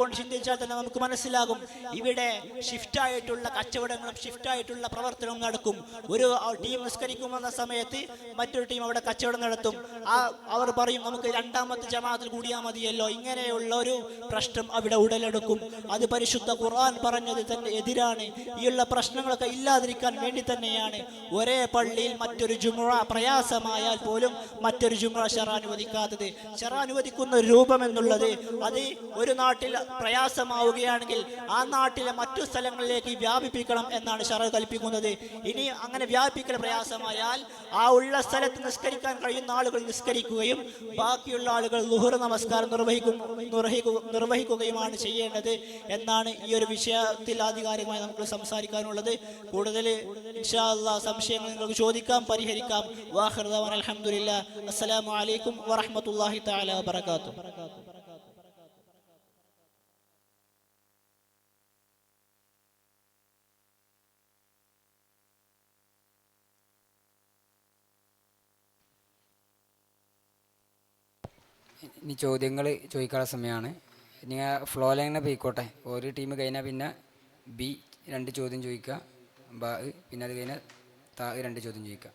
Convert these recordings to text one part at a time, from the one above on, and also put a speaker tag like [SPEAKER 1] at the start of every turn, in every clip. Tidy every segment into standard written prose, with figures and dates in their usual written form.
[SPEAKER 1] കൊണ്ട് ചിന്തിച്ചാൽ തന്നെ നമുക്ക് മനസ്സിലാകും. ഇവിടെ ഷിഫ്റ്റായിട്ടുള്ള കച്ചവടങ്ങളും ഷിഫ്റ്റായിട്ടുള്ള പ്രവർത്തനവും നടക്കും. ഒരു ടീം നിസ്കരിക്കുമെന്ന സമയത്ത് മറ്റൊരു ടീം അവിടെ കച്ചവടം നടത്തും. അവർ പറയും നമുക്ക് രണ്ടാമത്തെ ജമാഅത്തിൽ കൂടിയാൽ മതിയല്ലോ. ഇങ്ങനെയുള്ള ഒരു പ്രശ്നം അവിടെ ഉടലെടുക്കും. അത് പരിശുദ്ധ ഖുർആൻ പറഞ്ഞത് തന്നെ എതിരാണ്. ഈയുള്ള പ്രശ്നങ്ങളൊക്കെ ഇല്ലാതിരിക്കാൻ വേണ്ടി തന്നെയാണ് ഒരേ പള്ളിയിൽ മറ്റൊരു ജുമുഅ പ്രയാസമായാൽ പോലും മറ്റൊരു ജുമുഅ ശറഅ അനുവദിക്കാത്തത്. ശറഅ അനുവദിക്കുന്ന രൂപം എന്നുള്ളത് അത് ഒരു നാട്ടിൽ പ്രയാസമാവുകയാണെങ്കിൽ ആ നാട്ടിലെ മറ്റു സ്ഥലങ്ങളിലേക്ക് വ്യാപിപ്പിക്കണം എന്നാണ് ശറഅ കൽപ്പിക്കുന്നത്. ഇനി അങ്ങനെ വ്യാപിപ്പിക്കൽ പ്രയാസമായാൽ ആ ഉള്ള സ്ഥലത്ത് നിസ്കരിക്കാൻ കഴിയുന്ന ആളുകൾ നിസ്കരിക്കുകയും ബാക്കിയുള്ള ആളുകൾ ളുഹർ നമസ്കാരം നിർവഹിക്കുകയുമാണ് ചെയ്യേണ്ടത് എന്നാണ് ഈ ഒരു വിഷയത്തിൽ ആധികാരികമായി നമുക്ക് സംസാരിക്കാനുള്ളത്. കൂടുതൽ ഇൻഷാ അല്ലാഹ് സംശയങ്ങൾ നിങ്ങൾക്ക് ചോദിക്കാം, പരിഹരിക്കാം. വാഖിറു ദഅവാന അൽഹംദുലില്ലാഹ്. അസ്സലാമു അലൈക്കും വറഹ്മത്തുള്ളാഹി തആല വബറകാതുഹു.
[SPEAKER 2] ഇനി ചോദ്യങ്ങൾ ചോദിക്കാനുള്ള സമയമാണ്. ഇനി ഫ്ലോ ലൈനെ പോയിക്കോട്ടെ. ഒരു ടീം കഴിഞ്ഞാൽ പിന്നെ ബി 2 ചോദ്യം ചോദിക്കുക, ബ പിന്നെ അത് കഴിഞ്ഞാൽ താ 2 ചോദ്യം ചോദിക്കുക.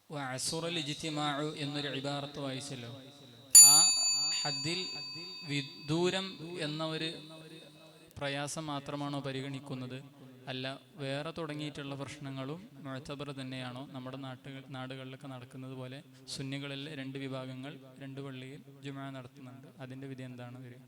[SPEAKER 3] വഅസുറൽ ഇജ്തിമാഉ എന്നൊരു ഇബാറത്ത് വായിച്ചല്ലോ. ആ ഹദ്ദിൽ വിദൂരം എന്ന ഒരു പ്രയാസം മാത്രമാണോ പരിഗണിക്കുന്നത്? അല്ല വേറെ തുടങ്ങിയിട്ടുള്ള പ്രശ്നങ്ങളും മുഅ്തബർ തന്നെയാണോ? നമ്മുടെ നാടുകളിലൊക്കെ നടക്കുന്നത് പോലെ സുന്നികളിൽ 2 വിഭാഗങ്ങൾ 2 പള്ളിയിൽ ജുമുഅ നടത്തുന്നുണ്ട്. അതിൻ്റെ വിധി എന്താണ് വരിക?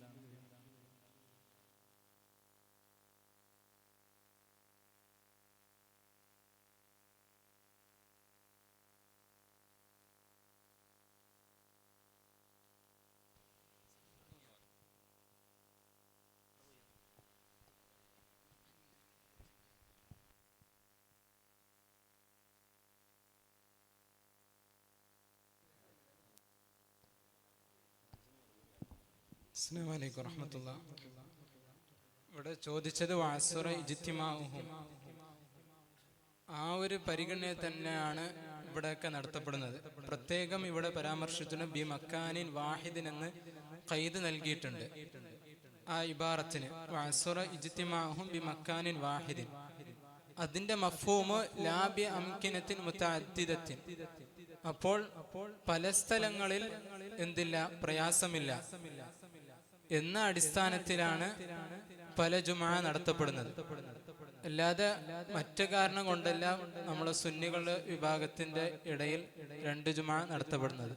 [SPEAKER 4] അസ്സലാമു അലൈക്കും വറഹ്മത്തുള്ളാഹി. ഇവിടെ ചോദിച്ചത് വഅസുറ ഇജ്തിമാഉഹും, ആ ഒരു പരിഗണന തന്നെയാണ് ഇവിടെയൊക്കെ നടത്തപ്പെടുന്നത്. പ്രത്യേകം ഇവിടെ പരാമർശിച്ചിട്ട് ബി മക്കാനിൻ വാഹിദിൻ എന്ന് ഖൈദ് നൽകിയിട്ടുണ്ട്. ആ ഇബാറത്തിന് വഅസുറ ഇജ്തിമാഉഹും ബി മക്കാനിൻ വാഹിദിൻ, അതിന്റെ മഫ്ഹൂമ് ലാ ബി അംകിനത്തിൻ മുതഅദ്ദിദത്തിൻ. അപ്പോൾ പല സ്ഥലങ്ങളിൽ എന്തില്ല, പ്രയാസമില്ല എന്ന അടിസ്ഥാനത്തിലാണ് പല ജുമുഅ നടത്തപ്പെടുന്നത്. അല്ലാതെ മറ്റു കാരണം കൊണ്ടല്ല നമ്മളെ സുന്നികളുടെ വിഭാഗത്തിന്റെ ഇടയിൽ 2 ജുമുഅ നടത്തപ്പെടുന്നത്.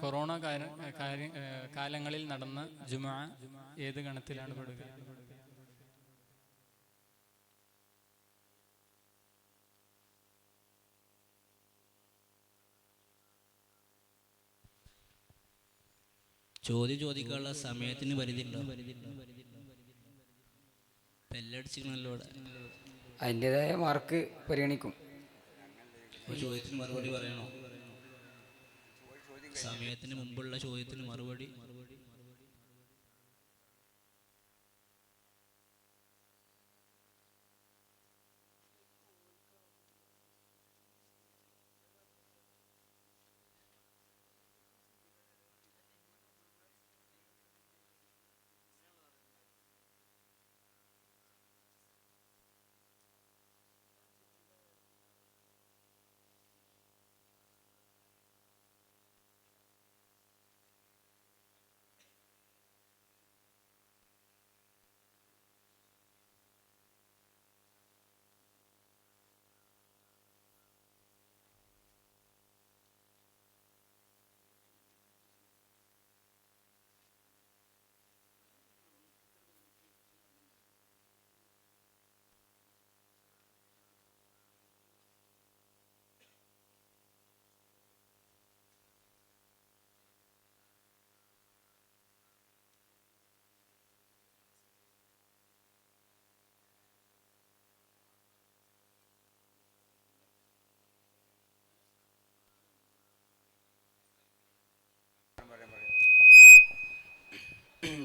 [SPEAKER 3] കൊറോണ കാലങ്ങളിൽ നടന്ന ജുമുഅ ഏത് ഗണത്തിലാണ് പെടുക?
[SPEAKER 5] ചോദ്യം ചോദിക്കാനുള്ള സമയത്തിന് പരിധി ഉണ്ടോ? ബെല്ലടിച്ചിരിക്കണല്ലോ ഇവിടെ.
[SPEAKER 2] അതിൻ്റെതായ മാർക്ക് പരിഗണിക്കും.
[SPEAKER 5] ചോദ്യത്തിന് മറുപടി പറയണോ? സമയത്തിന് മുമ്പുള്ള ചോദ്യത്തിന് മറുപടി.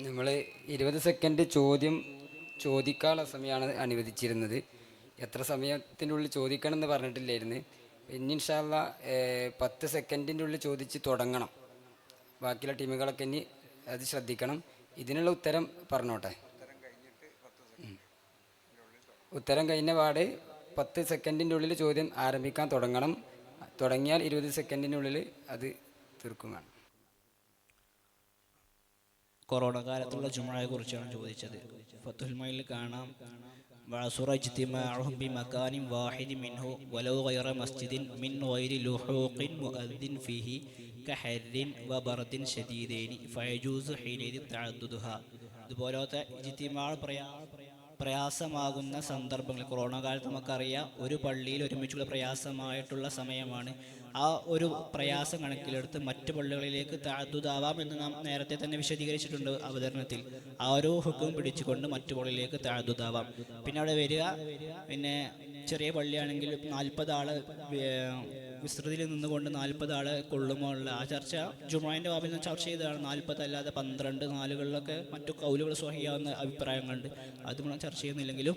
[SPEAKER 2] നമ്മൾ 20 സെക്കൻഡ് ചോദ്യം ചോദിക്കാനുള്ള സമയമാണ് അനുവദിച്ചിരുന്നത്. എത്ര സമയത്തിൻ്റെ ഉള്ളിൽ ചോദിക്കണം എന്ന് പറഞ്ഞിട്ടില്ലായിരുന്നു. ഇനി ഇൻഷാ അല്ലാ 10 സെക്കൻഡിൻ്റെ ഉള്ളിൽ ചോദിച്ച് തുടങ്ങണം. ബാക്കിയുള്ള ടീമുകളൊക്കെ ഇനി അത് ശ്രദ്ധിക്കണം. ഇതിനുള്ള ഉത്തരം പറഞ്ഞോട്ടെ. ഉത്തരം കഴിഞ്ഞ പാട് 10 സെക്കൻഡിൻ്റെ ഉള്ളിൽ ചോദ്യം ആരംഭിക്കാൻ തുടങ്ങണം. തുടങ്ങിയാൽ 20 സെക്കൻഡിനുള്ളിൽ അത് തീർക്കുകയാണ്.
[SPEAKER 1] കൊറോണ കാലത്തുള്ള ജുമുഅയെ കുറിച്ചാണ് ചോദിച്ചത്. ഫത്തുൽ മൈനിൽ കാണാം, വഅസുറ ഇജ്തിമാഉഹും ബിമകാനിൻ വാഹിദിൻ മിൻഹു വലൗ ഗൈറ മസ്ജിദിൻ മിൻ ഗൈരി ലുഹൂഖിൻ മുഅദ്ദിൻ ഫീഹി കഹർരിൻ വബർദിൻ ശദീദൈനി ഫയജൂസു ഹീനഇദി തഅദ്ദുദുഹാ. ഇതുപോലത്തെ ഇജ്തിമാ പ്രയാസമാകുന്ന സന്ദർഭങ്ങൾ കൊറോണ കാലത്ത് നമുക്കറിയാം, ഒരു പള്ളിയിൽ ഒരുമിച്ചുള്ള പ്രയാസമായിട്ടുള്ള സമയമാണ്. ആ ഒരു പ്രയാസം കണക്കിലെടുത്ത് മറ്റു പള്ളികളിലേക്ക് തഅദ്ദുദാവാം എന്ന് നാം നേരത്തെ തന്നെ വിശദീകരിച്ചിട്ടുണ്ട് അവതരണത്തിൽ. ആ ഒരു ഹുക്കം പിടിച്ചുകൊണ്ട് മറ്റു പള്ളിയിലേക്ക് തഅദ്ദുദാവാം. പിന്നെ അവിടെ വരിക, പിന്നെ ചെറിയ പള്ളിയാണെങ്കിൽ 40 ആള് വിസ്തൃതിയിൽ നിന്നുകൊണ്ട് 40 ആളെ കൊള്ളുമോ ഉള്ള ആ ചർച്ച ജുമുഅയുടെ ബാബിൽ നിന്ന് ചർച്ച ചെയ്തതാണ്. 40 അല്ലാതെ 12 നാലുകളിലൊക്കെ മറ്റു കൗലുകൾ സ്വഹിയാവുന്ന അഭിപ്രായങ്ങളുണ്ട്. അത് നമ്മൾ ചർച്ച ചെയ്യുന്നില്ലെങ്കിലും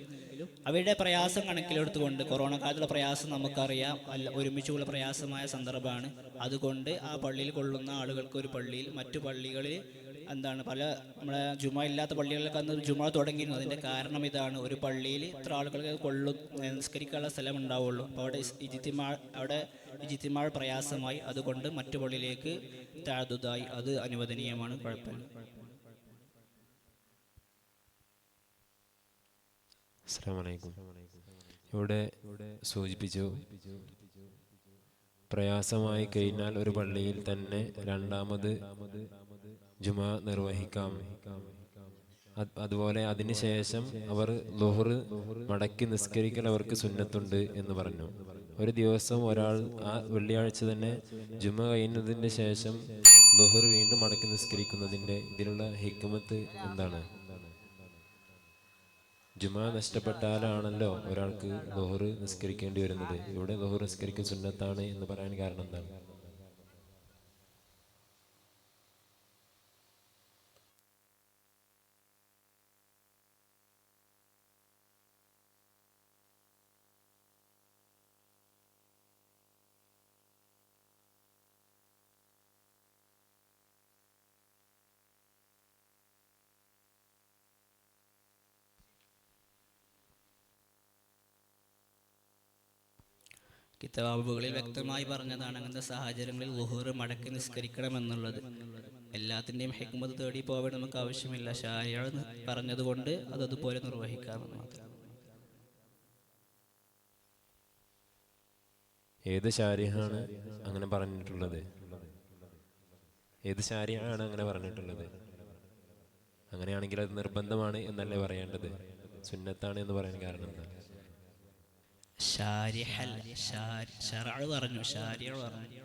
[SPEAKER 1] അവയുടെ പ്രയാസം കണക്കിലെടുത്തുകൊണ്ട്, കൊറോണ കാലത്തുള്ള പ്രയാസം നമുക്കറിയാം, ഒരുമിച്ചുള്ള പ്രയാസമായ സന്ദർഭമാണ്. അതുകൊണ്ട് ആ പള്ളിയിൽ കൊള്ളുന്ന ആളുകൾക്ക് ഒരു പള്ളിയിൽ, മറ്റു പള്ളികളിൽ പല നമ്മുടെ ജുമ ഇല്ലാത്ത പള്ളികളിലൊക്കെ അന്ന് ജുമ തുടങ്ങിയിരുന്നു. അതിൻ്റെ കാരണം ഇതാണ്, ഒരു പള്ളിയിൽ ഇത്ര ആളുകൾക്ക് നിസ്കരിക്കാനുള്ള സ്ഥലം ഉണ്ടാവുള്ളൂ. അപ്പോൾ അവിടെ ഇജ്തിമാ പ്രയാസമായി, അതുകൊണ്ട് മറ്റു പള്ളിയിലേക്ക് തഅദ്ദുദായി. അത് അനുവദനീയമാണ്, കുഴപ്പമില്ല.
[SPEAKER 6] അസ്സലാമു അലൈക്കും. ഇവിടെ സൂചിപ്പിച്ചു, പ്രയാസമായി കഴിഞ്ഞാൽ ഒരു പള്ളിയിൽ തന്നെ രണ്ടാമത് ജുമാ നിർവഹിക്കാം. അതുപോലെ അതിനുശേഷം അവർ ളുഹർ മടക്കി നിസ്കരിക്കൽ അവർക്ക് സുന്നത്തുണ്ട് എന്ന് പറഞ്ഞു. ഒരു ദിവസം ഒരാൾ ആ വെള്ളിയാഴ്ച തന്നെ ജുമ കഴിയുന്നതിന് ശേഷം ളുഹർ വീണ്ടും മടക്കി നിസ്കരിക്കുന്നതിൻ്റെ ഇതിലുള്ള ഹിക്മത്ത് എന്താണ്? ജുമാ നഷ്ടപ്പെട്ടാലാണല്ലോ ഒരാൾക്ക് ളുഹർ നിസ്കരിക്കേണ്ടി വരുന്നത്. ഇവിടെ ളുഹർ നിസ്കരിക്കൽ സുന്നത്താണ് എന്ന് പറയാൻ കാരണം എന്താണ്?
[SPEAKER 5] കിതാബുകളിൽ വ്യക്തമായി പറഞ്ഞതാണ് അങ്ങനത്തെ സാഹചര്യങ്ങളിൽ ളുഹർ മടക്കി നിസ്കരിക്കണമെന്നുള്ളത്. എല്ലാത്തിൻ്റെയും ഹിക്മത്ത് തേടി പോകാൻ നമുക്ക് ആവശ്യമില്ല. ശാരിഅ പറഞ്ഞതുകൊണ്ട് അതതുപോലെ നിർവഹിക്കാമെന്ന് മാത്രം.
[SPEAKER 6] ഏത് ശാരിയാണ് അങ്ങനെ പറഞ്ഞിട്ടുള്ളത്? ഏത് ശാരിയാണ് അങ്ങനെ പറഞ്ഞിട്ടുള്ളത്? അങ്ങനെയാണെങ്കിൽ അത് നിർബന്ധമാണ് എന്നല്ലേ പറയേണ്ടത്? സുന്നത്താണ് എന്ന് പറയാൻ കാരണം എന്താണ്?
[SPEAKER 5] ശാരിഅ പറഞ്ഞു, ശാരിഅ പറഞ്ഞു.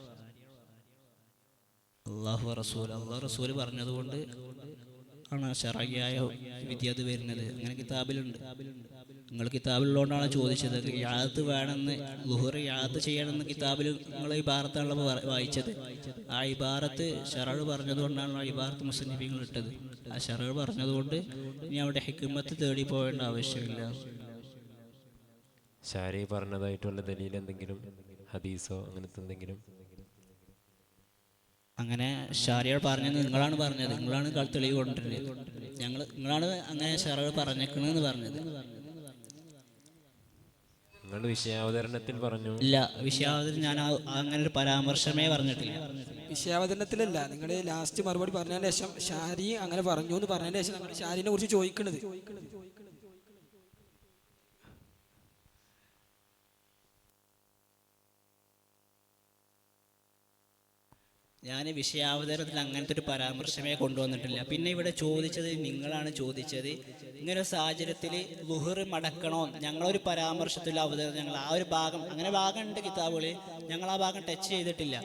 [SPEAKER 5] അള്ളാഹു റസൂൽ പറഞ്ഞതുകൊണ്ട് ആണ് ശറയ്യായ വിധി അത് വരുന്നത്. അങ്ങനെ കിതാബിലുണ്ട്. നിങ്ങൾ കിതാബിലുള്ളതുകൊണ്ടാണ് ചോദിച്ചത്. യാത്ത് വേണമെന്ന്, ളുഹർ യാത്ത് ചെയ്യണമെന്ന് കിതാബിൽ നിങ്ങൾ ഇബാറത്താണല്ലോ വായിച്ചത്. ആ ഇബാറത്ത് ഷറഴ് പറഞ്ഞതുകൊണ്ടാണ് ആ ഇബാറത്ത് മുസ്ലിമീങ്ങൾ ഇട്ടത്. ആ ഷറഴ് പറഞ്ഞതുകൊണ്ട് ഇനി അവിടെ ഹിക്മത്ത് തേടി പോകേണ്ട ആവശ്യമില്ല.
[SPEAKER 6] ഷാരി പറഞ്ഞതായിട്ടുള്ള ദലീൽ എന്തെങ്കിലും, ഹദീസോ അങ്ങനത്തെ എന്തെങ്കിലും?
[SPEAKER 5] അങ്ങനെ ഷാരിയ പറഞ്ഞത് നിങ്ങളാണ് പറഞ്ഞത്, നിങ്ങളാണ് തെളിവ് കൊണ്ടിരുന്നത്. നിങ്ങളാണ് അങ്ങനെ ഷറഴ് പറഞ്ഞേക്കണെന്ന് പറഞ്ഞത്.
[SPEAKER 6] നിങ്ങൾ വിഷയാവതരണത്തിൽ പറഞ്ഞു.
[SPEAKER 5] ഇല്ല, വിഷയാവതരണം ഞാൻ അങ്ങനെ ഒരു പരാമർശമേ പറഞ്ഞിട്ടില്ല.
[SPEAKER 7] വിഷയാവതരണത്തിലല്ല, നിങ്ങൾ ലാസ്റ്റ് മറുപടി പറഞ്ഞതിന് ശേഷം ഷാരി അങ്ങനെ പറഞ്ഞു എന്ന് പറഞ്ഞതിന് ശേഷം നമ്മൾ ഷാരിനെ കുറിച്ച് ചോദിക്കണത്.
[SPEAKER 5] ഞാൻ വിഷയാവതരണത്തിൽ അങ്ങനത്തെ ഒരു പരാമർശമേ കൊണ്ടുവന്നിട്ടില്ല. പിന്നെ ഇവിടെ ചോദിച്ചത് നിങ്ങളാണ് ചോദിച്ചത്, ഇങ്ങനെ ഒരു സാഹചര്യത്തിൽ ളുഹർ മടക്കണോ? ഞങ്ങളൊരു പരാമർശത്തിൽ അവതരണം, ഞങ്ങൾ ആ ഒരു ഭാഗം, അങ്ങനെ ഭാഗമുണ്ട് കിതാബുകളിൽ, ഞങ്ങൾ ആ ഭാഗം ടച്ച് ചെയ്തിട്ടില്ല.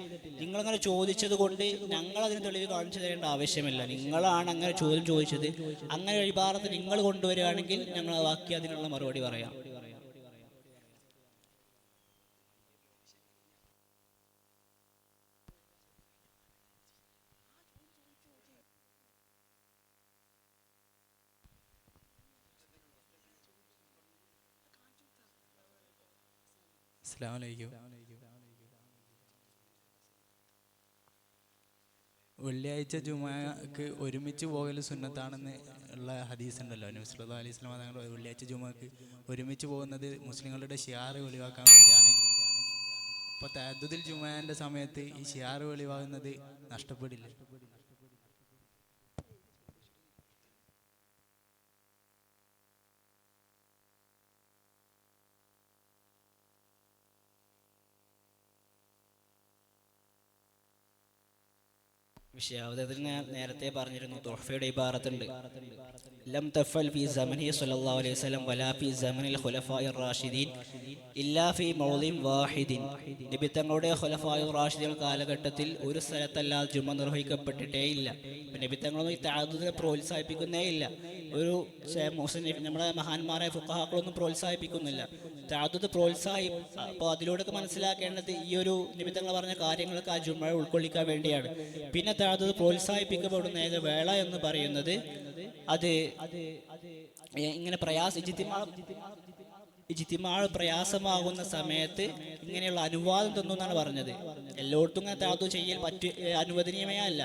[SPEAKER 5] നിങ്ങളങ്ങനെ ചോദിച്ചത് കൊണ്ട് ഞങ്ങൾ അതിന് തെളിവ് കാണിച്ചു തരേണ്ട ആവശ്യമില്ല. നിങ്ങളാണ് അങ്ങനെ ചോദ്യം ചോദിച്ചത്. അങ്ങനെ ഒരു ഭാഗത്ത് നിങ്ങൾ കൊണ്ടുവരികയാണെങ്കിൽ ഞങ്ങൾ ബാക്കി അതിനുള്ള മറുപടി പറയാം.
[SPEAKER 3] അസ്സലാമു അലൈക്കും. വെള്ളിയാഴ്ച ജുമാക്ക് ഒരുമിച്ച് പോകൽ സുന്നത്താണെന്ന് ഉള്ള ഹദീസ് ഉണ്ടല്ലോ. നബി സല്ലല്ലാഹു അലൈഹി വസല്ലം തങ്ങൾ വെള്ളിയാഴ്ച ജുമാക്ക് ഒരുമിച്ച് പോകുന്നത് മുസ്ലിങ്ങളുടെ ഷിയാറ് വെളിവാക്കാൻ വേണ്ടിയാണ്. അപ്പോൾ തഅദ്ദുദുൽ ജുമാൻ്റെ സമയത്ത് ഈ ഷിയാറ് വെളിവാകുന്നത് നഷ്ടപ്പെടില്ല?
[SPEAKER 5] വിഷയാവതരണത്തിൽ ഞാൻ നേരത്തെ പറഞ്ഞിരുന്നു, തുഹ്ഫയുടെ ഇബാറത്തുണ്ട്. ലം തഫൽ ഫി സമനി സ്വല്ലല്ലാഹു അലൈഹി വസല്ലം വലാ ഫി സമനിൽ ഖുലഫാഇർ റാഷിദീൻ ഇല്ലാ ഫി മൗളിൻ വാഹിദിൻ. നബി തങ്ങളുടെ ഖുലഫാഇർ റാഷിദീൻ കാലഘട്ടത്തിൽ ഒരു സ്ഥലത്തല്ലാതെ ജുമ നിർവഹിക്കപ്പെട്ടിട്ടേ ഇല്ല. നബി തങ്ങളൊന്നും ഈ തഅദ്ദുദിനെ പ്രോത്സാഹിപ്പിക്കുന്നേ ഇല്ല. ഒരു നമ്മുടെ മഹാന്മാരായ ഫുഖഹാക്കളൊന്നും പ്രോത്സാഹിപ്പിക്കുന്നില്ല. തഅദ്ദുദ് അപ്പോൾ അതിലൂടെ മനസ്സിലാക്കേണ്ടത് ഈ ഒരു നബി തങ്ങൾ പറഞ്ഞ കാര്യങ്ങളൊക്കെ ആ ജുമ ഉൾക്കൊള്ളിക്കാൻ വേണ്ടിയാണ്. പിന്നെ തഅദ്ദുദ് പ്രോത്സാഹിപ്പിക്കപ്പെടുന്ന ഏക വേള എന്ന് പറയുന്നത് അത് ഇങ്ങനെ ഇജ്തിമാഅ് പ്രയാസമാകുന്ന സമയത്ത് ഇങ്ങനെയുള്ള അനുവാദം തന്നു എന്നാണ് പറഞ്ഞത്. എല്ലായിടത്തും ഇങ്ങനെ തഅദ്ദുദ് ചെയ്യൽ അനുവദനീയമേ അല്ല.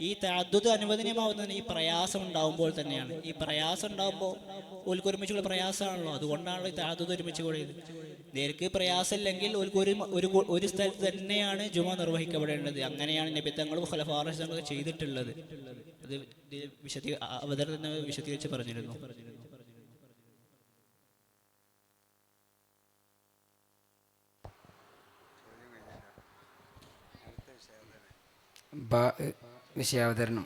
[SPEAKER 5] ഈ തഅദ്ദുദ് അനുവദനീയമാവുന്നതിന് ഈ പ്രയാസം ഉണ്ടാകുമ്പോൾ തന്നെയാണ്. ഈ പ്രയാസം ഉണ്ടാകുമ്പോൾ ഓൽക്ക് ഒരുമിച്ചുള്ള പ്രയാസമാണല്ലോ, അതുകൊണ്ടാണല്ലോ ഈ തഅദ്ദുദ് ഒരുമിച്ച് കൂടിയത്. നേർക്ക് പ്രയാസമില്ലെങ്കിൽ ഒരു സ്ഥലത്ത് തന്നെയാണ് ജുമ നിർവഹിക്കപ്പെടേണ്ടത്. അങ്ങനെയാണ് നബി തങ്ങളും ഖുലഫാ റാഷിദീൻ ചെയ്തിട്ടുള്ളത്. അത് അവതരണത്തിന് വിശദീകരിച്ച് പറഞ്ഞിരുന്നു.
[SPEAKER 2] വിഷയാവതരണം.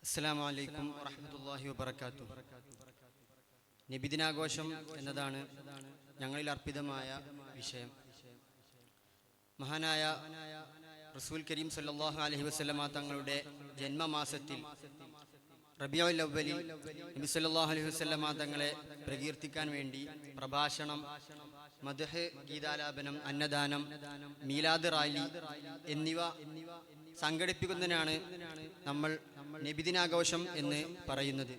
[SPEAKER 8] അസ്സലാമു അലൈക്കും വറഹ്മത്തുള്ളാഹി വബറകാതുഹു. നബിദിനാഘോഷം എന്നതാണ് ഞങ്ങളിൽ അർപ്പിതമായ വിഷയം. മഹാനായ റസൂൽ കരീം സല്ലല്ലാഹു അലൈഹി വസല്ലമ തങ്ങളുടെ ജന്മമാസത്തിൽ റബീഉൽ അവ്വലിൽ നബി സല്ലല്ലാഹു അലൈഹി വസല്ലമ തങ്ങളെ പ്രകീർത്തിക്കാൻ വേണ്ടി പ്രഭാഷണം, മദ്ഹ്, ഗീതാലാപനം, അന്നദാനം, മീലാദ് റാലി എന്നിവ സംഘടിപ്പിക്കുന്നതിനാണ് നമ്മൾ നബിദിനാഘോഷം എന്ന് പറയുന്നത്.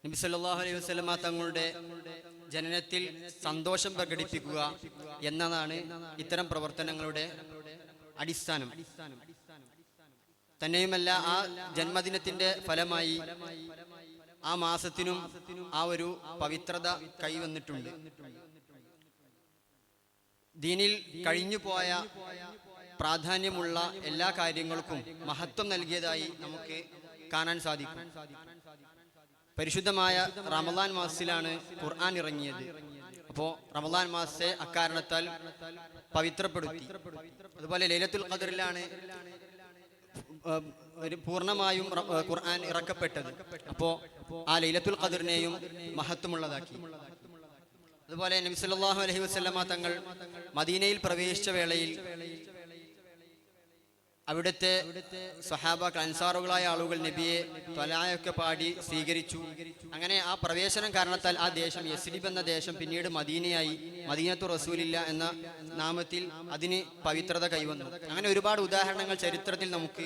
[SPEAKER 8] നബി സല്ലല്ലാഹു അലൈഹി വസല്ലമ തങ്ങളുടെ ജനനത്തിൽ സന്തോഷം പ്രകടിപ്പിക്കുക എന്നതാണ് ഇത്തരം പ്രവർത്തനങ്ങളുടെ അടിസ്ഥാനം. തന്നെയുമല്ല, ആ ജന്മദിനത്തിന്റെ ഫലമായി ആ മാസത്തിനും ആ ഒരു പവിത്രത കൈവന്നിട്ടുണ്ട്. ദീനിൽ കഴിഞ്ഞുപോയ പ്രാധാന്യമുള്ള എല്ലാ കാര്യങ്ങൾക്കും മഹത്വം നൽകിയതായി നമുക്ക് കാണാൻ സാധിക്കും. പരിശുദ്ധമായ റമളാൻ മാസത്തിലാണ് ഖുർആൻ ഇറങ്ങിയത്. അപ്പോൾ റമളാൻ മാസത്തെ അക്കാരണത്താൽ പവിത്രപ്പെടുത്തി. അതുപോലെ ലൈലത്തുൽ ഖദറിലാണ് ഒരു പൂർണ്ണമായും ഖുർആൻ ഇറക്കപ്പെട്ടത്. അപ്പോൾ ആ ലൈലത്തുൽ ഖദറിനെയും മഹത്വമുള്ളതാക്കി. അതുപോലെ നബി സല്ലല്ലാഹു അലൈഹി വസല്ലമ തങ്ങൾ മദീനയിൽ പ്രവേശിച്ച വേളയിൽ അവിടുത്തെ സ്വഹാബാക്കൾ അൻസാറുകളായ ആളുകൾ നബിയെ ത്വലായൊക്കെ പാടി സ്വീകരിച്ചു. അങ്ങനെ ആ പ്രവേശനം കാരണത്താൽ ആ ദേശം യസ്രിബ് എന്ന ദേശം പിന്നീട് മദീനയായി. മദീനത്തു റസൂലില്ല എന്ന നാമത്തിൽ അതിന് പവിത്രത കൈവന്നു. അങ്ങനെ ഒരുപാട് ഉദാഹരണങ്ങൾ ചരിത്രത്തിൽ നമുക്ക്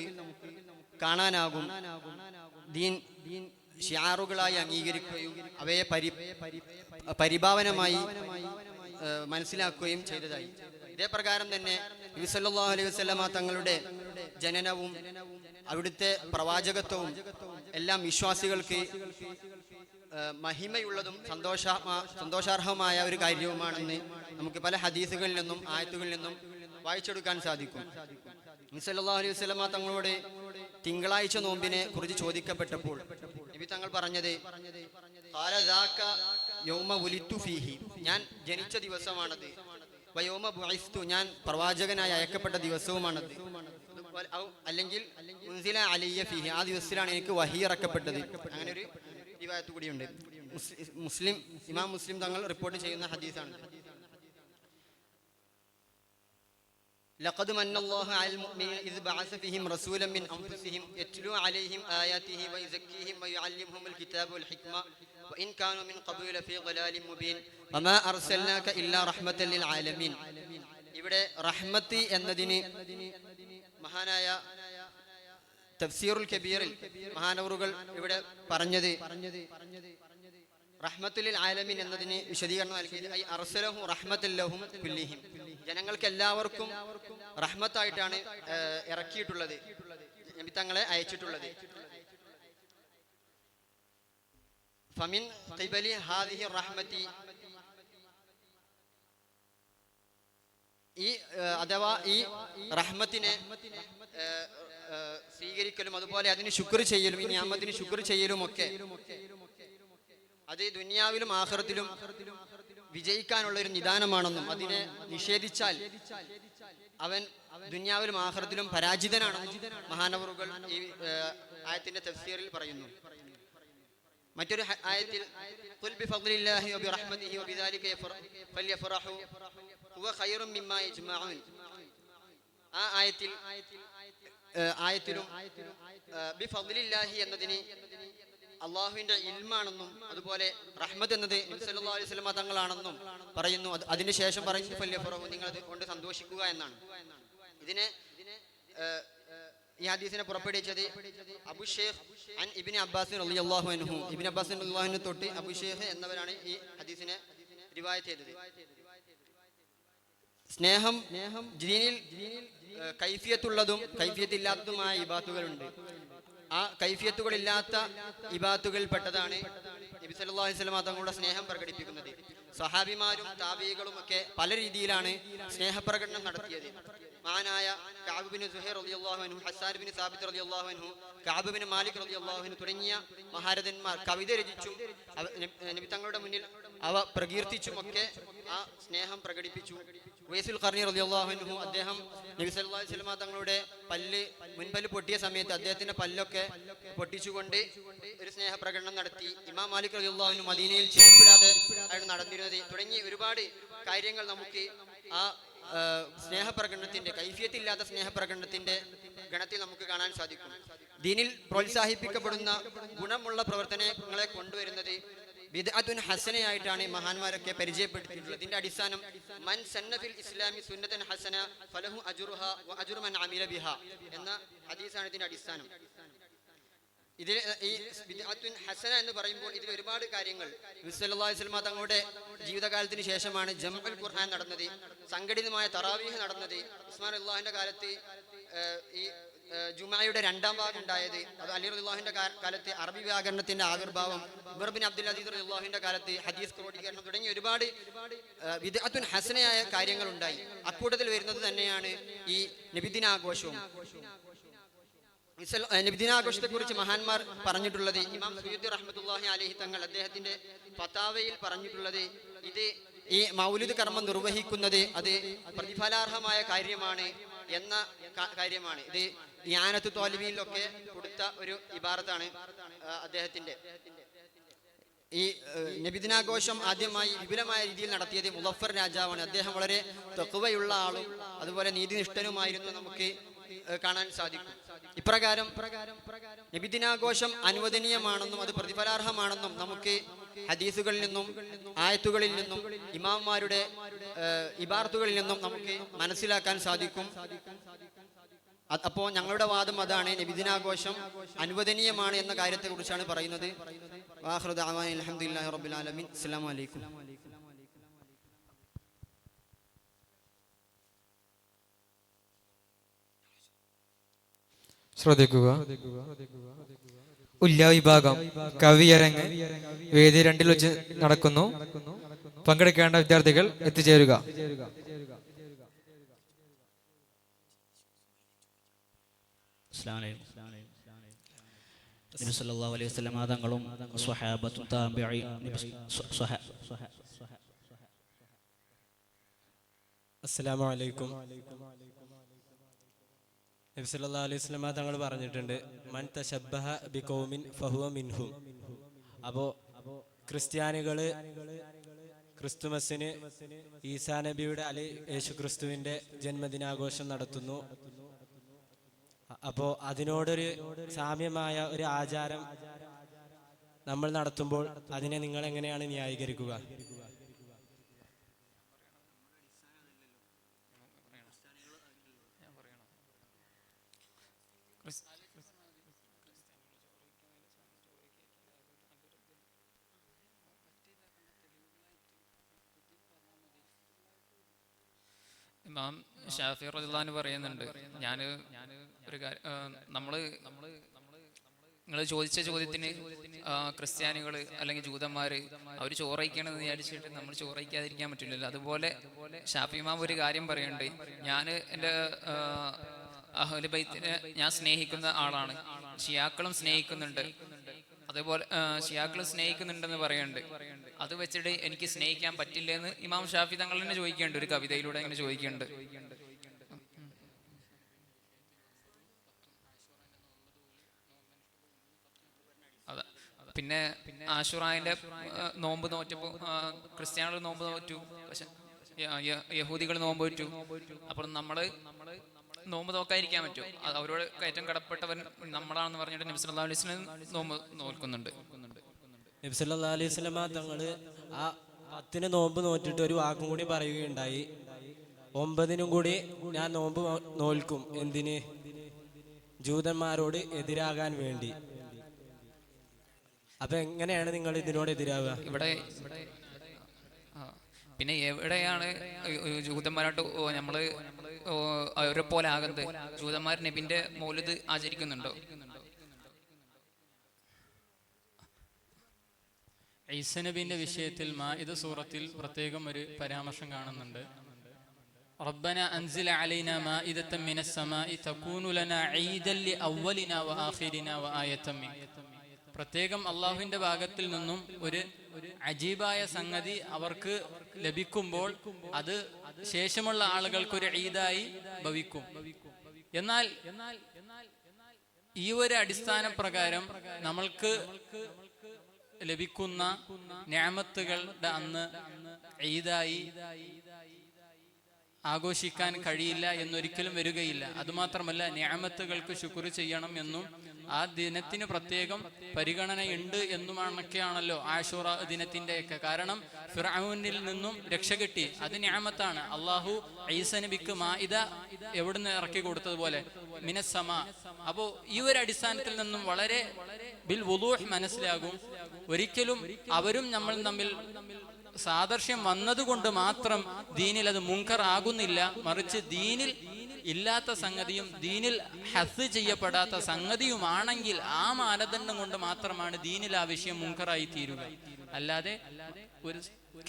[SPEAKER 8] കാണാനാകും. ദീൻ ഷിയാറുകളായി അംഗീകരിക്കുകയും അവയെ പരിഭാവനമായി മനസ്സിലാക്കുകയും ചെയ്തതായി. ഇതേ പ്രകാരം തന്നെ നബി സല്ലല്ലാഹു അലൈഹി വസല്ലമ തങ്ങളുടെ ജനനവും അവിടുത്തെ പ്രവാചകത്വവും എല്ലാം വിശ്വാസികൾക്ക് മഹിമയുള്ളതും സന്തോഷാർഹമായ ഒരു കാര്യവുമാണെന്ന് നമുക്ക് പല ഹദീസുകളിൽ നിന്നും ആയത്തുകളിൽ നിന്നും വായിച്ചെടുക്കാൻ സാധിക്കും. നബി സല്ലല്ലാഹു അലൈഹി വസല്ലമ തങ്ങളോട് തിങ്കളാഴ്ച നോമ്പിനെ കുറിച്ച് ചോദിക്കപ്പെട്ടപ്പോൾ നബി തങ്ങൾ പറഞ്ഞത് ഖാല ദാക യൗമ വുലിത്തു ഫീഹി, ഞാൻ ജനിച്ച ദിവസമാണത്. വയൗമ ബുഇസ്തു, ഞാൻ പ്രവാചകനായി അയക്കപ്പെട്ട ദിവസവുമാണത്. അല്ലെങ്കിൽ ഉൻസില അലയ്യ ഫീഹി, ആ ദിവസത്തിലാണ് എനിക്ക് വഹി ഇറക്കപ്പെട്ടത്. അങ്ങനെ ഒരു റിവായത്ത് കൂടിയുണ്ട്. ഇമാം മുസ്ലിം തങ്ങൾ റിപ്പോർട്ട് ചെയ്യുന്ന ഹദീസാണ്. لقد من الله على المؤمنين إذ بعث فيهم رسولا من أنفسهم يتلو عليهم آياته ويزكيهم ويعلمهم الكتاب والحكمة وإن كانوا من قبل لفي ضلال مبين وما أرسلناك إلا رحمة للعالمين. ഇവിടെ റഹ്മത്ത് എന്നതിന് മഹാനായ തഫ്സീറുൽ കബീറിൽ മഹാനവറുകൾ ഇവിടെ പറഞ്ഞത് റഹ്മത്തുൽ ആലമീൻ എന്നതിന് വിശദീകരണം നൽകിയത് ഐ അർസലഹു റഹ്മത്തുൽ ലഹും കുല്ലിഹിം, ജനങ്ങൾക്ക് എല്ലാവർക്കും റഹ്മത്തായിട്ടാണ് ഇറക്കിയിട്ടുള്ളത്, നബി തങ്ങളെ അയച്ചിട്ടുള്ളത്. ഫമിൻ ഖിബലി ഹാദിഹി റഹ്മത്തി, ഈ അഥവാ ഈ റഹ്മത്തിനെ സ്വീകരിക്കലും അതുപോലെ അതിന് ശുക്ർ ചെയ്യലും ഈ നിഅമത്തിന് ശുക്ർ ചെയ്യലും ഒക്കെ അത് ദുനിയാവിലും ആഖിറത്തിലും വിജയിക്കാനുള്ള ഒരു നിദാനമാണെന്നും അതിനെ നിഷേധിച്ചാൽ അവൻ ദുനിയാവിലും ആഖിറത്തിലും പരാജിതനാണെന്നും മഹാനവറുകൾ ഈ ആയത്തിന്റെ തഫ്സീറിൽ പറയുന്നു. മറ്റൊരു ആയത്തിൽ ഖുൽ ബിഫദ്ലില്ലാഹി വബിറഹ്മതിഹി വബിദാലിക ഫല്യഫറഹു ഹുവ ഖൈറും മിമ്മാ യജ്മഊൻ, ആ ആയത്തിലും ബിഫദ്ലില്ലാഹി എന്നതിന് അള്ളാഹുവിന്റെ ഇൽമാണെന്നും അതുപോലെ റഹ്മത്ത് എന്നത് നബി സല്ലല്ലാഹു അലൈഹി വസല്ലം തങ്ങളാണെന്നും പറയുന്നു. അതിനുശേഷം പറയുന്നു ഫല്യഫറഹു, നിങ്ങൾ അത് കൊണ്ട് സന്തോഷിക്കുക എന്നാണ്. ഇതിനെ ഈ ഹദീസിനെ പുറപ്പെടുവിച്ചത് അബു ഷൈഖ് അൻ ഇബ്നു അബ്ബാസ് റളിയല്ലാഹു അൻഹു, ഇബ്നു അബ്ബാസ് റളിയല്ലാഹു അൻഹു തൊട്ട് അബു ഷൈഖ് എന്നവരാണ് ഈ ഹദീസിനെ റിവായത്ത് ചെയ്തത്. സ്നേഹം ദീനിൽ കൈഫിയത്തുള്ളതും കൈഫിയത്തില്ലാത്തതുമായ ഇബാത്തുകളുണ്ട്. ആ കൈഫിയത്തുകളില്ലാത്ത ഇബാത്തുകളിൽ പെട്ടതാണ് നബി സല്ലല്ലാഹു അലൈഹി വസല്ലം തങ്ങളുടെ സ്നേഹം പ്രകടിപ്പിക്കുന്നത്. സ്വഹാബിമാരും താബിഈകളും ഒക്കെ പല രീതിയിലാണ് സ്നേഹപ്രകടനം നടത്തിയത്. മഹാനായ കഅബ് ബിൻ സുഹൈർ റളിയല്ലാഹു അൻഹു, ഹസ്സാൻ ബിൻ സാബിത്ത് റളിയല്ലാഹു അൻഹു, കഅബ് ബിൻ മാലിക് റളിയല്ലാഹു അൻഹു തുടങ്ങിയ മഹാരഥന്മാർ കവിത രചിച്ചും നബി തങ്ങളുടെ മുന്നിൽ അവ പ്രകീർത്തിച്ചുമൊക്കെ ആ സ്നേഹം പ്രകടിപ്പിച്ചു. ഉവൈസുൽ ഖർനി റളിയല്ലാഹു അൻഹു, അദ്ദേഹം നബി സല്ലല്ലാഹു അലൈഹി വസല്ലം തങ്ങളുടെ മുൻപല്ല് പൊട്ടിയ സമയത്ത് അദ്ദേഹത്തിന്റെ പല്ലൊക്കെ പൊട്ടിച്ചുകൊണ്ട് ഒരു സ്നേഹപ്രകടനം നടത്തി. ഇമാം മാലിക് റളിയല്ലാഹു അൻഹു മദീനയിൽ ചെരുപ്പിടാതെ നടന്നിരുന്നത് തുടങ്ങി ഒരുപാട് കാര്യങ്ങൾ നമുക്ക് ആ സ്നേഹപ്രകടനത്തിന്റെ കൈഫിയത്തില്ലാത്ത സ്നേഹപ്രകടനത്തിന്റെ ഗണത്തിൽ നമുക്ക് കാണാൻ സാധിക്കും. ദീനിൽ പ്രോത്സാഹിപ്പിക്കപ്പെടുന്ന ഗുണമുള്ള പ്രവർത്തനങ്ങളെ കൊണ്ടുവരുന്നത് ബിദ്അത്തുൻ ഹസനയായിട്ടാണ് മഹാന്മാരൊക്കെ പരിചയപ്പെടുത്തിയിട്ടുള്ളത്. ഇതിന്റെ അടിസ്ഥാനം മൻ സന്ന ഫിൽ ഇസ്ലാമി സുന്നതൻ ഹസന ഫലഹു അജ്റുഹാ വ അജ്റു മൻ അമില ബിഹാ എന്ന ഹദീസാണ് ഇതിന്റെ അടിസ്ഥാനം. ഇതിൽ ഈ ബിദ്അത്തുൻ ഹസന എന്ന് പറയുമ്പോൾ ഇതിൽ ഒരുപാട് കാര്യങ്ങൾ നബി സല്ലല്ലാഹു അലൈഹി വസല്ലം തങ്ങളുടെ ജീവിതകാലത്തിന് ശേഷമാണ് ജംഉൽ ഖുർആൻ നടന്നത്, സംഘടിതമായ തറാവീഹ് നടന്നത്. ഉസ്മാൻ റളിയല്ലാഹുവിന്റെ കാലത്ത് ഈ ജുമായുടെ രണ്ടാം ഭാഗം ഉണ്ടായത്, അത് അലി റളിയല്ലാഹുവിന്റെ കാലത്ത് അറബി വ്യാകരണത്തിന്റെ ആവിർഭാവം, ഉമർ ബിൻ അബ്ദുൽ അസീസ് റളിയല്ലാഹുവിന്റെ കാലത്ത് ഹദീസ് ക്രോഡീകരണം തുടങ്ങി ഒരുപാട് ബിദ്അത്തുൻ ഹസനയായ കാര്യങ്ങൾ ഉണ്ടായി. അക്കൂട്ടത്തിൽ വരുന്നത് തന്നെയാണ് ഈ നബിദിനാഘോഷവും. നബിദിനാഘോഷത്തെ കുറിച്ച് മഹാന്മാർ പറഞ്ഞിട്ടുള്ളത്, ഇമാം സുയൂത്തി റഹ്മത്തുള്ളാഹി അലൈഹി തങ്ങൾ അദ്ദേഹത്തിന്റെ ഫതാവയിൽ പറഞ്ഞിട്ടുള്ളത്, ഇത് ഈ മൗലിദ് കർമ്മം നിർവഹിക്കുന്നത് അത് പ്രതിഫലാർഹമായ കാര്യമാണ് എന്ന കാര്യമാണ്. ഇത് ഇയാനത്തു തോലിബിയിലൊക്കെ കൊടുത്ത ഒരു ഇബാറത്താണ് അദ്ദേഹത്തിന്റെ. ഈ നബിദിനാഘോഷം ആദ്യമായി വിപുലമായ രീതിയിൽ നടത്തിയത് മുളഫർ രാജാവാണ്. അദ്ദേഹം വളരെ തഖ്വയുള്ള ആളും അതുപോലെ നീതിനിഷ്ഠനുമായിരുന്നു നമുക്ക് കാണാൻ സാധിക്കും. ഇപ്രകാരം നബിദിനാഘോഷം അനുവദനീയമാണെന്നും അത് പ്രതിഫലാർഹമാണെന്നും നമുക്ക് ഹദീസുകളിൽ നിന്നും ആയത്തുകളിൽ നിന്നും ഇമാംമാരുടെ ഇബാറത്തുകളിൽ നിന്നും നമുക്ക് മനസ്സിലാക്കാൻ സാധിക്കും. അപ്പോൾ ഞങ്ങളുടെ വാദം അതാണ്, നബിദിനാഘോഷം അനുവദനീയമാണ് എന്ന കാര്യത്തെ കുറിച്ചാണ് പറയുന്നത്. വാഖിറു ദഅവാന അൽഹംദുലില്ലാഹി റബ്ബിൽ ആലമീൻ. അസ്സലാമു അലൈക്കും.
[SPEAKER 9] ശ്രദ്ധിക്കുക. ഉല്ല വിഭാഗം കവിയരങ്ങ് വേദി 2 വെച്ച് നടക്കുന്നു. പങ്കെടുക്കേണ്ട വിദ്യാർത്ഥികൾ എത്തിച്ചേരുക.
[SPEAKER 5] നബി സല്ലല്ലാഹു അലൈഹി വസല്ലം തങ്ങളും സ്വഹാബത്തും താബിഈ
[SPEAKER 10] അസ്സലാമു അലൈക്കും. നബി സല്ലല്ലാഹു അലൈഹി വസല്ലം തങ്ങൾ പറഞ്ഞിട്ടുണ്ട്, മൻ തശബ്ബഹ ബിഖൗമിൻ ഫഹുവ മിൻഹും. അപ്പോൾ ക്രിസ്ത്യാനികള് ക്രിസ്തുമസിന് ഈസാ നബിയുടെ യേശു ക്രിസ്തുവിൻ്റെ ജന്മദിനാഘോഷം നടത്തുന്നു. അപ്പോൾ അതിനോടൊരു സാമ്യമായ ഒരു ആചാരം നമ്മൾ നടത്തുമ്പോൾ അതിനെ നിങ്ങൾ എങ്ങനെയാണ് ന്യായീകരിക്കുക?
[SPEAKER 3] ഇമാം ഷാഫി റളിയല്ലാഹു അൻഹു പറയുന്നുണ്ട്, ഞാൻ ഒരു നമ്മൾ നിങ്ങൾ ചോദിച്ച ചോദ്യത്തിന് ക്രിസ്ത്യാനികൾ അല്ലെങ്കിൽ ജൂതന്മാർ അവർ ചോറയിക്കണമെന്ന് വിചാരിച്ചിട്ട് നമ്മൾ ചോറയിക്കാതിരിക്കാൻ പറ്റില്ലല്ലോ. അതുപോലെ ഷാഫി ഇമാം ഒരു കാര്യം പറയുന്നുണ്ട്, ഞാൻ എൻ്റെ അഹ്ലു ബൈത്തിനെ ഞാൻ സ്നേഹിക്കുന്ന ആളാണ്, ഷിയാക്കളും സ്നേഹിക്കുന്നുണ്ട്, അതേപോലെ ഷിയാക്കളും സ്നേഹിക്കുന്നുണ്ടെന്ന് പറയുന്നുണ്ട്. അത് വെച്ചിട്ട് എനിക്ക് സ്നേഹിക്കാൻ പറ്റില്ലെന്ന് ഇമാം ഷാഫി തങ്ങൾ തന്നെ ചോദിക്കുന്നുണ്ട്, ഒരു കവിതയിലൂടെ അങ്ങനെ ചോദിക്കുന്നുണ്ട്. പിന്നെ ആശുറാന്റെ നോമ്പ് നോറ്റപ്പോൾ ക്രിസ്ത്യാനികൾ നോമ്പ് നോറ്റു, പക്ഷെ യഹൂദികൾ നോമ്പ് നോറ്റു. അപ്പോൾ നമ്മള് നോമ്പ് നോക്കാതിരിക്കാൻ പറ്റും? അവരോട് ഏറ്റവും കടപ്പെട്ടവൻ നമ്മളാണെന്ന് പറഞ്ഞിട്ട് നബി സല്ലല്ലാഹു അലൈഹി വസല്ലം നോമ്പ് നോൽക്കുന്നുണ്ട്.
[SPEAKER 10] നബി സല്ലല്ലാഹു അലൈഹി വസല്ലം തങ്ങള് ആ 10 നോമ്പ് നോറ്റിട്ട് ഒരു വാക്കും കൂടി പറയുകയുണ്ടായി, 9 കൂടി ഞാൻ നോമ്പ് നോൽക്കും. എന്തിന്? ജൂതന്മാരോട് എതിരാകാൻ വേണ്ടി. അപ്പൊ എങ്ങനെയാണ് നിങ്ങൾ ഇതിനോട് എതിരാവുക?
[SPEAKER 3] ഇവിടെ പിന്നെ എവിടെയാണ് ജൂതന്മാരായിട്ട് നമ്മള് അവരെ പോലെ ആകുന്നത്? ജൂതന്മാർ നബിന്റെ മൗലിദ് ആചരിക്കുന്നുണ്ടോ? ഈസ നബിന്റെ വിഷയത്തിൽ മാഇദ സൂറത്തിൽ പ്രത്യേകം ഒരു പരാമർശം കാണുന്നുണ്ട്. റബ്ബന അൻസിൽ അലൈന മാഇദത്തൻ മിനസ് സമാഇ തകൂനു ലനാ ഈദൻ ലിഅവ്വലിനാ വആഖിരിനാ വആയതൻ മിൻക. പ്രത്യേകം അള്ളാഹുവിന്റെ ഭാഗത്തിൽ നിന്നും ഒരു അജീബായ സംഗതി അവർക്ക് ലഭിക്കുമ്പോൾ അത് ശേഷമുള്ള ആളുകൾക്കൊരു ഈദായി ഭവിക്കും. എന്നാൽ ഈ ഒരു അടിസ്ഥാന പ്രകാരം നമ്മൾക്ക് ലഭിക്കുന്ന നിഅമത്തുകളുടെ അന്ന് ഈദായി ആഘോഷിക്കാൻ കഴിയില്ല എന്നൊരിക്കലും വരികയില്ല. അതുമാത്രമല്ല, നിഅമത്തുകൾക്ക് ശുക്ർ ചെയ്യണം എന്നും ആ ദിനത്തിന് പ്രത്യേകം പരിഗണനയുണ്ട് എന്നുമൊക്കെയാണല്ലോ ആശൂറ ദിനത്തിൻ്റെയൊക്കെ. കാരണം ഫിർഔനിൽ നിന്നും രക്ഷ കിട്ടി, അത് നിഅമത്താണ്. അള്ളാഹു ഈസ നബിക്ക് മാഇദ എവിടുന്ന് ഇറക്കി കൊടുത്തതുപോലെ മിനസ്സമാ. അപ്പോൾ ഈ ഒരു അടിസ്ഥാനത്തിൽ നിന്നും വളരെ ബിൽ വുളൂഹ് മനസ്സിലാകും, ഒരിക്കലും അവരും നമ്മൾ തമ്മിൽ സാദൃശ്യം വന്നതുകൊണ്ട് മാത്രം ദീനിൽ അത് മുൻകർ ആകുന്നില്ല. മറിച്ച് ദീനിൽ ഇല്ലാത്ത സംഗതിയും ദീനിൽ ഹസ് ചെയ്യപ്പെടാത്ത സംഗതിയുമാണെങ്കിൽ ആ മാനദണ്ഡം കൊണ്ട് മാത്രമാണ് ദീനിൽ ആ വിഷയം മുൻകറായി തീരുക. അല്ലാതെ ഒരു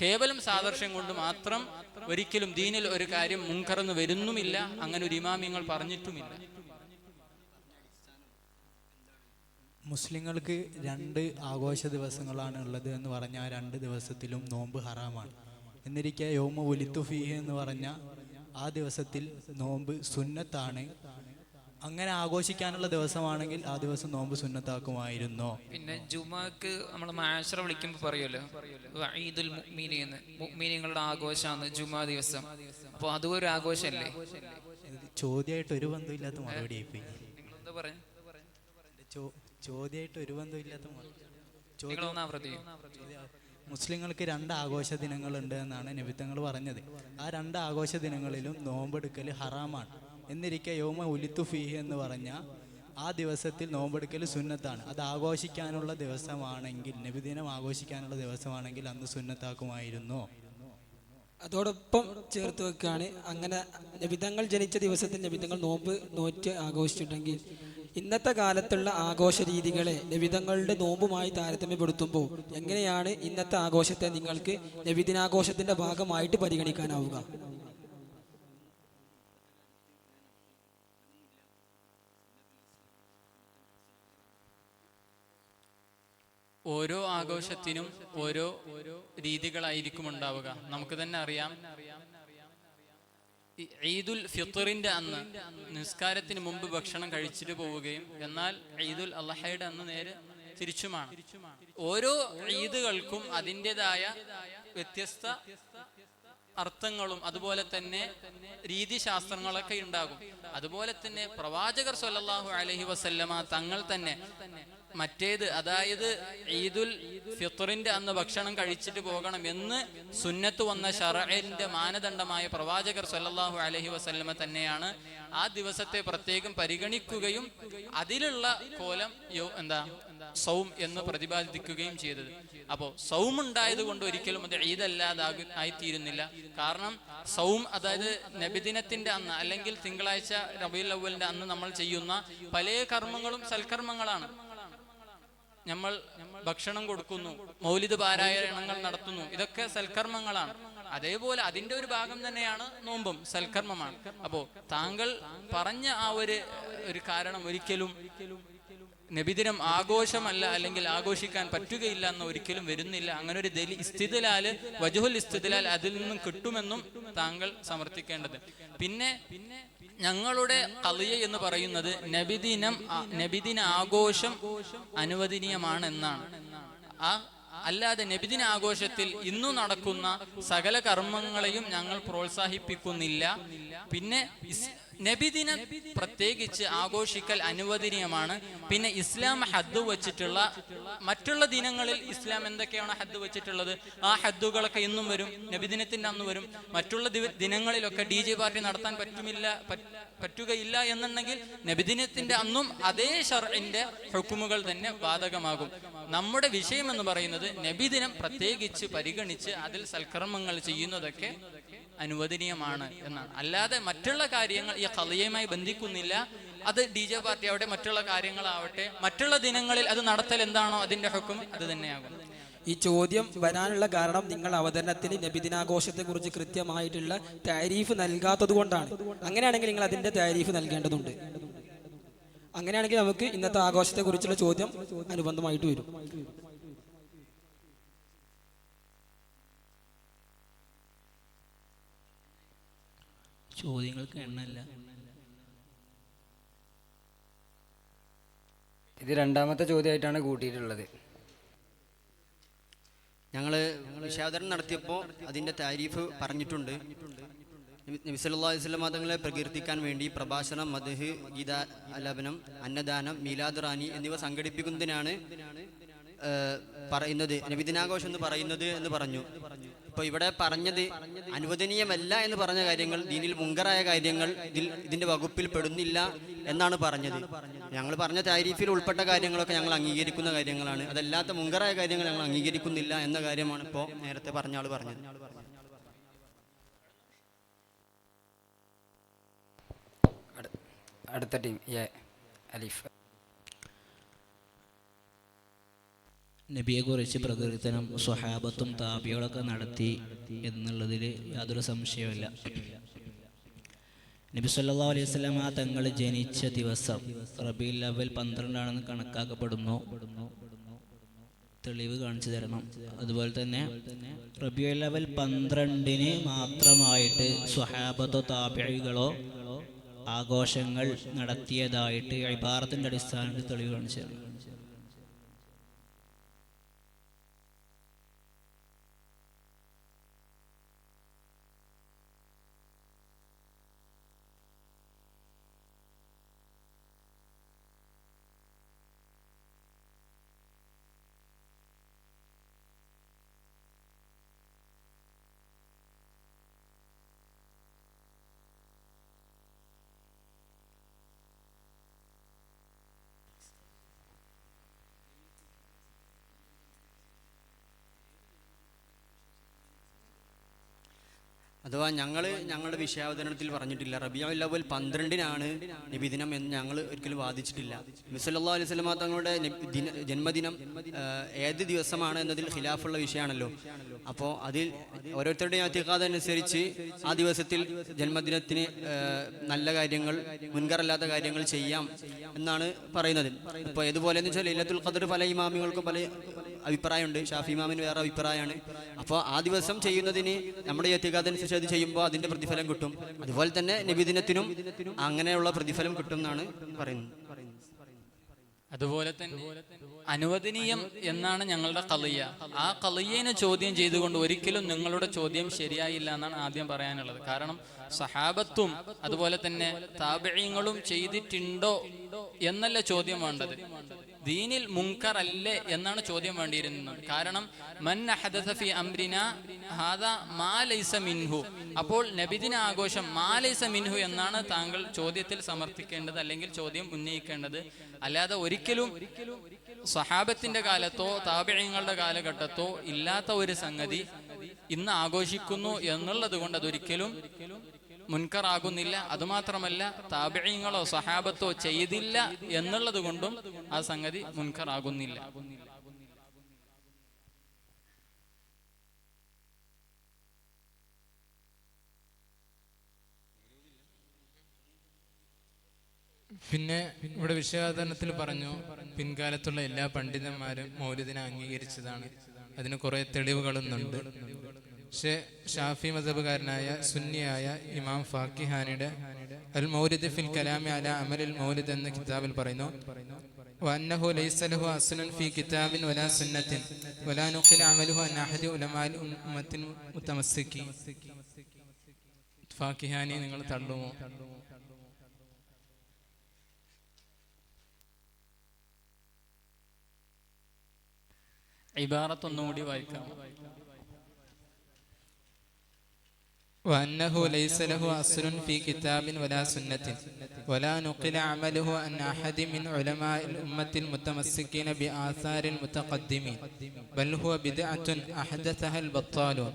[SPEAKER 3] കേവലം സാദൃശ്യം കൊണ്ട് മാത്രം ഒരിക്കലും ദീനിൽ ഒരു കാര്യം മുൻകറന്ന് വരുന്നുമില്ല. അങ്ങനെ ഒരു ഇമാമിങ്ങൾ പറഞ്ഞിട്ടുമില്ല.
[SPEAKER 11] മുസ്ലിങ്ങൾക്ക് 2 ആഘോഷ ദിവസങ്ങളാണ് ഉള്ളത് എന്ന് പറഞ്ഞാൽ 2 ദിവസത്തിലും നോമ്പ് ഹറാമാണ്. എന്നിരിക്കെ യൗമ ഉലിത്തു ഫീഹി എന്ന് പറഞ്ഞ ആ ദിവസത്തിൽ നോമ്പ് സുന്നത്താണ്. അങ്ങനെ ആഘോഷിക്കാനുള്ള ദിവസമാണെങ്കിൽ ആ ദിവസം നോമ്പ് സുന്നത്താക്കുമായിരുന്നോ?
[SPEAKER 12] പിന്നെ ജുമാക്ക് നമ്മൾ മാഷറ വിളിക്കുമ്പോൾ പറയുമല്ലോ ഈദുൽ മുഅ്മിനീന്ന്, മുഅ്മിനീങ്ങളുടെ ആഘോഷമാണ് ജുമാ ദിവസം. അപ്പോൾ അതും ഒരു ആഘോഷമല്ലേ?
[SPEAKER 11] ചോദ്യമായിട്ട് ഒരു ബന്ധമില്ലാത്ത മറുപടി ആയിപ്പോയി.
[SPEAKER 12] നിങ്ങളെന്താ പറയാ?
[SPEAKER 11] ചോദ്യമായിട്ട് ഒരു ബന്ധമില്ലാത്ത മുസ്ലിങ്ങൾക്ക് 2 ആഘോഷ ദിനങ്ങളുണ്ട് എന്നാണ് നബിത്തങ്ങൾ പറഞ്ഞത്. ആ 2 ആഘോഷ ദിനങ്ങളിലും നോമ്പെടുക്കൽ ഹറാമാണ്. എന്നിരിക്കെ യൗമ ഉലിത്തു ഫീഹി എന്ന് പറഞ്ഞ ആ ദിവസത്തിൽ നോമ്പെടുക്കൽ സുന്നത്താണ്. അത് ആഘോഷിക്കാനുള്ള ദിവസമാണെങ്കിൽ, നബിദിനം ആഘോഷിക്കാനുള്ള ദിവസമാണെങ്കിൽ അന്ന് സുന്നത്താക്കുമായിരുന്നോ?
[SPEAKER 7] അതോടൊപ്പം ചേർത്ത് വെക്കുകയാണ്, അങ്ങനെ നബിതങ്ങൾ ജനിച്ച ദിവസത്തിൽ നബിതങ്ങൾ നോറ്റ് ആഘോഷിച്ചിട്ടുണ്ടെങ്കിൽ ഇന്നത്തെ കാലത്തുള്ള ആഘോഷ രീതികളെ നബിതങ്ങളുടെ നോമ്പുമായി താരതമ്യപ്പെടുത്തുമ്പോൾ എങ്ങനെയാണ് ഇന്നത്തെ ആഘോഷത്തെ നിങ്ങൾക്ക് നബിദിനാഘോഷത്തിന്റെ ഭാഗമായിട്ട് പരിഗണിക്കാനാവുക?
[SPEAKER 3] ഓരോ ആഘോഷത്തിനും ഓരോ രീതികളായിരിക്കും ഉണ്ടാവുക. നമുക്ക് തന്നെ അറിയാം, ഈദുൽ ഫിത്തറിന്റെ അന്ന് നിസ്കാരത്തിന് മുമ്പ് ഭക്ഷണം കഴിച്ചിട്ട് പോവുകയും എന്നാൽ ഈദുൽ അദ്ഹയുടെ അന്ന് നേരെ തിരിച്ചുമാണ്. ഓരോ ഈദുകൾക്കും അതിൻ്റെതായ വ്യത്യസ്ത അർത്ഥങ്ങളും അതുപോലെ തന്നെ രീതിശാസ്ത്രങ്ങളൊക്കെ ഉണ്ടാകും. അതുപോലെ തന്നെ പ്രവാചകർ സ്വല്ലല്ലാഹു അലൈഹി വസല്ലമ തങ്ങൾ തന്നെ മറ്റേത്, അതായത് ഈദുൽ ഫിത്തറിന്റെ അന്ന് ഭക്ഷണം കഴിച്ചിട്ട് പോകണം എന്ന് സുന്നത്ത് വന്ന ശറഇന്റെ മാനദണ്ഡമായ പ്രവാചകർ സ്വല്ലല്ലാഹു അലൈഹി വസല്ലമ തന്നെയാണ് ആ ദിവസത്തെ പ്രത്യേകം പരിഗണിക്കുകയും അതിലുള്ള കോലം സൗം എന്ന് പ്രതിപാദിക്കുകയും ചെയ്തത്. അപ്പോൾ സൗം ഉണ്ടായത് കൊണ്ട് ഒരിക്കലും അത് ഈദല്ലാതായിത്തീരുന്നില്ല. കാരണം സൗം, അതായത് നബിദിനത്തിന്റെ അന്ന് അല്ലെങ്കിൽ തിങ്കളാഴ്ച റബീഉൽ അവ്വലിന്റെ അന്ന് നമ്മൾ ചെയ്യുന്ന പല കർമ്മങ്ങളും സൽക്കർമ്മങ്ങളാണ്. നമ്മൾ ഭക്ഷണം കൊടുക്കുന്നു, മൗലിദ് പാരായണങ്ങൾ നടത്തുന്നു, ഇതൊക്കെ സൽക്കർമ്മങ്ങളാണ്. അതേപോലെ അതിന്റെ ഒരു ഭാഗം തന്നെയാണ് നോമ്പും, സൽക്കർമ്മമാണ്. അപ്പോ താങ്കൾ പറഞ്ഞ ആ ഒരു കാരണം ഒരിക്കലും നബിദിനം ആഘോഷമല്ല അല്ലെങ്കിൽ ആഘോഷിക്കാൻ പറ്റുകയില്ല എന്ന് ഒരിക്കലും വരുന്നില്ല. അങ്ങനെ ഒരു ഇസ്തിദ്ലാൽ, വജ്ഹുൽ ഇസ്തിദ്ലാൽ അതിൽ നിന്നും കിട്ടുമെന്നും താങ്കൾ സമർത്ഥിക്കേണ്ടത്. പിന്നെ ഞങ്ങളുടെ ഖളിയ എന്ന് പറയുന്നത് നബിദിന ആഘോഷം അനുവദനീയമാണ് എന്നാണ്. അല്ലാതെ നബിദിന ആഘോഷത്തിൽ ഇന്നു നടക്കുന്ന സകല കർമ്മങ്ങളെയും ഞങ്ങൾ പ്രോത്സാഹിപ്പിക്കുന്നില്ല. പിന്നെ നബിദിനം പ്രത്യേകിച്ച് ആഘോഷിക്കൽ അനുവദനീയമാണ്. പിന്നെ ഇസ്ലാം ഹദ്ദ് വെച്ചിട്ടുള്ള മറ്റുള്ള ദിനങ്ങളിൽ ഇസ്ലാം എന്തൊക്കെയാണ് ഹദ്ദ് വെച്ചിട്ടുള്ളത്, ആ ഹദ്ദുകളൊക്കെ ഇന്നും വരും, നബിദിനത്തിന്റെ അന്ന് വരും. മറ്റുള്ള ദിനങ്ങളിലൊക്കെ DJ പാർട്ടി നടത്താൻ പറ്റുകയില്ല എന്നുണ്ടെങ്കിൽ നബിദിനത്തിന്റെ അന്നും അതേ ശർഇന്റെ ഹുക്കുമുകൾ തന്നെ ബാധകമാകും. നമ്മുടെ വിഷയം എന്ന് പറയുന്നത് നബിദിനം പ്രത്യേകിച്ച് പരിഗണിച്ച് അതിൽ സൽക്കർമ്മങ്ങൾ ചെയ്യുന്നതൊക്കെ അനുവദനീയമാണ് എന്നാണ്. അല്ലാതെ മറ്റുള്ള കാര്യങ്ങൾ ഈ ഖളിയയുമായി ബന്ധിക്കുന്നില്ല. അത് DJ പാർട്ടി ആവട്ടെ, മറ്റുള്ള കാര്യങ്ങളാവട്ടെ, മറ്റുള്ള ദിനങ്ങളിൽ അത് നടത്തൽ എന്താണോ അതിന്റെ ഹുക്കും അത് തന്നെയാകും.
[SPEAKER 7] ഈ ചോദ്യം വരാനുള്ള കാരണം നിങ്ങൾ അവതരണത്തിന് നബിദിനാഘോഷത്തെ കുറിച്ച് കൃത്യമായിട്ടുള്ള താരീഫ് നൽകാത്തത് കൊണ്ടാണ്. അങ്ങനെയാണെങ്കിൽ നിങ്ങൾ അതിന്റെ താരീഫ് നൽകേണ്ടതുണ്ട്. അങ്ങനെയാണെങ്കിൽ നമുക്ക് ഇന്നത്തെ ആഘോഷത്തെ കുറിച്ചുള്ള ചോദ്യം അനുബന്ധമായിട്ട് വരും.
[SPEAKER 5] ചോദ്യങ്ങൾക്ക് എണ്ണല്ല.
[SPEAKER 2] ഇത് 2ാമത്തെ ചോദ്യമായിട്ടാണ് കൂട്ടിയിട്ടുള്ളത്.
[SPEAKER 8] ഞങ്ങൾ വിഷയാവതരണം നടത്തിയപ്പോൾ അതിൻ്റെ താരീഫ് പറഞ്ഞിട്ടുണ്ട്. നബി സല്ലല്ലാഹു അലൈഹി വസല്ലം തങ്ങളെ പ്രകീർത്തിക്കാൻ വേണ്ടി പ്രഭാഷണം, മദ്ഹ്, ഗീതാലാപനം, അന്നദാനം, മീലാദ് റാനി എന്നിവ സംഘടിപ്പിക്കുന്നതിനാണ് പറയുന്നത്, നബിദിനാഘോഷം എന്ന് പറയുന്നത് എന്ന് പറഞ്ഞു. ഇപ്പോൾ ഇവിടെ പറഞ്ഞത് അനുവദനീയമല്ല എന്ന് പറഞ്ഞ കാര്യങ്ങൾ, ദീനിൽ മുങ്കറായ കാര്യങ്ങൾ ഇതിന്റെ വകുപ്പിൽ പെടുന്നില്ല എന്നാണ് പറഞ്ഞത്. ഞങ്ങൾ പറഞ്ഞ താരീഫിൽ ഉൾപ്പെട്ട കാര്യങ്ങളൊക്കെ ഞങ്ങൾ അംഗീകരിക്കുന്ന കാര്യങ്ങളാണ്. അതല്ലാത്ത മുങ്കറായ കാര്യങ്ങൾ ഞങ്ങൾ അംഗീകരിക്കുന്നില്ല എന്ന കാര്യമാണ് ഇപ്പോൾ നേരത്തെ പറഞ്ഞ ആൾ പറഞ്ഞത്.
[SPEAKER 2] അടുത്ത ടീം അലിഫ്.
[SPEAKER 5] നബിയെക്കുറിച്ച് പ്രകീർത്തനം സ്വഹാബത്തും താബികളൊക്കെ നടത്തി എന്നുള്ളതിൽ യാതൊരു സംശയവുമില്ല. നബി സല്ലല്ലാഹു അലൈഹി വസല്ലം തങ്ങൾ ജനിച്ച ദിവസം റബീഉൽ അവ്വൽ 12 കണക്കാക്കപ്പെടുന്നു. തെളിവ് കാണിച്ചു തരണം. അതുപോലെ തന്നെ റബീഉൽ അവ്വൽ 12 മാത്രമായിട്ട് സ്വഹാബത്തോ താബികളോ ആഘോഷങ്ങൾ നടത്തിയതായിട്ട് ഇബാറത്തിൻ്റെ അടിസ്ഥാനത്തിൽ തെളിവ് കാണിച്ചത്.
[SPEAKER 8] അഥവാ ഞങ്ങളുടെ വിഷയാവതരണത്തിൽ പറഞ്ഞിട്ടില്ല റബീഉൽ അവ്വൽ 12-നാണ് നബിദിനം എന്ന് ഞങ്ങൾ ഒരിക്കലും വാദിച്ചിട്ടില്ല. നബി സല്ലല്ലാഹു അലൈഹി വസല്ലമ തങ്ങളുടെ ജന്മദിനം ഏത് ദിവസമാണ് എന്നതിൽ ഖിലാഫുള്ള വിഷയമാണല്ലോ. അപ്പോൾ അതിൽ ഓരോരുത്തരുടെയും അത്തിഖാദ് അനുസരിച്ച് ആ ദിവസത്തിൽ ജന്മദിനത്തിന് നല്ല കാര്യങ്ങൾ, മുൻകറല്ലാത്ത കാര്യങ്ങൾ ചെയ്യാം എന്നാണ് പറയുന്നത്. അപ്പോൾ ഏതുപോലെ എന്ന് വെച്ചാൽ ലൈലത്തുൽ ഖദ്ർ പല ഇമാമികൾക്കും പല അഭിപ്രായമുണ്ട്. ഷാഫി ഇമാമിന് വേറെ അഭിപ്രായമാണ്. അപ്പോൾ ആ ദിവസം ചെയ്യുന്നതിന് നമ്മുടെ ഇത്തിഖാദ് അനുസരിച്ച് അത് ചെയ്യുമ്പോൾ അതിൻ്റെ പ്രതിഫലം കിട്ടും. അതുപോലെ തന്നെ നബിദിനത്തിനും അങ്ങനെയുള്ള പ്രതിഫലം കിട്ടും എന്നാണ് പറയുന്നത്.
[SPEAKER 3] അതുപോലെ തന്നെ അനുവദനീയം എന്നാണ് ഞങ്ങളുടെ ഖളിയ. ആ ഖളിയനെ ചോദ്യം ചെയ്തുകൊണ്ട് ഒരിക്കലും നിങ്ങളുടെ ചോദ്യം ശരിയായില്ല എന്നാണ് ആദ്യം പറയാനുള്ളത്. കാരണം സഹാബത്തും അതുപോലെ തന്നെ താബിഈങ്ങളും ചെയ്തിട്ടുണ്ടോ എന്നല്ല ചോദ്യം വേണ്ടത്, ദീനിൽ മുൻകർ അല്ലേ എന്നാണ് ചോദ്യം വേണ്ടിയിരുന്നത്. കാരണം മൻ അഹദസ ഫീ അംരിനാ ഹാദാ മാ ലൈസ മിൻഹു. അപ്പോൾ നബിദിന ആഘോഷം മാ ലൈസ മിൻഹു എന്നാണ് താങ്കൾ ചോദ്യത്തിൽ സമർത്ഥിക്കേണ്ടത്, അല്ലെങ്കിൽ ചോദ്യം ഉന്നയിക്കേണ്ടത്. അല്ലാതെ ഒരിക്കലും സഹാബത്തിന്റെ കാലത്തോ താബിഈങ്ങളുടെ കാലഘട്ടത്തോ ഇല്ലാത്ത ഒരു സംഗതി ഇന്ന് ആഘോഷിക്കുന്നു എന്നുള്ളത് കൊണ്ട് അതൊരിക്കലും മുൻകറാകുന്നില്ല. അതുമാത്രമല്ല താബിഈങ്ങളോ സഹാബത്തോ ചെയ്തില്ല എന്നുള്ളത് കൊണ്ടും ആ സംഗതി മുൻകറാകുന്നില്ല.
[SPEAKER 4] പിന്നെ ഇവിടെ വിഷയാവതരണത്തിൽ പറഞ്ഞു പിൻകാലത്തുള്ള എല്ലാ പണ്ഡിതന്മാരും മൗലിദിനെ അംഗീകരിച്ചതാണ്. അതിന് കുറെ തെളിവുകളൊന്നുണ്ട്. പക്ഷേ ഷാഫി മദ്ഹബുകാരനായ സുന്നിയായ ഇമാം ഫാക്കിഹാനിയുടെ അൽ മൗലിദ് ഫിൽ കലാമി അലാ അമലിൽ മൗലിദ് എന്ന കിതാബിൽ പറയുന്നു, വഅന്നഹു ലൈസ ലഹു അസ്ലൻ ഫീ കിതാബിൻ വലാ സുന്നത്തിൻ വലാ നുഖില അമലുഹു അൻ അഹദി ഉലമാഇൽ ഉമ്മത്തിൻ മുതമസ്സിക്കി. ഫാക്കിഹാനി നിങ്ങൾ തള്ളുമോ?
[SPEAKER 3] ഇബാറത്ത് ഒന്നുകൂടി വായിക്കാം.
[SPEAKER 4] وأنه ليس له أصل في كتاب ولا سنة ولا نقل عمله عن أحد من علماء الأمة المتمسكين بآثار المتقدمين بل هو بدعة أحدثها البطالون.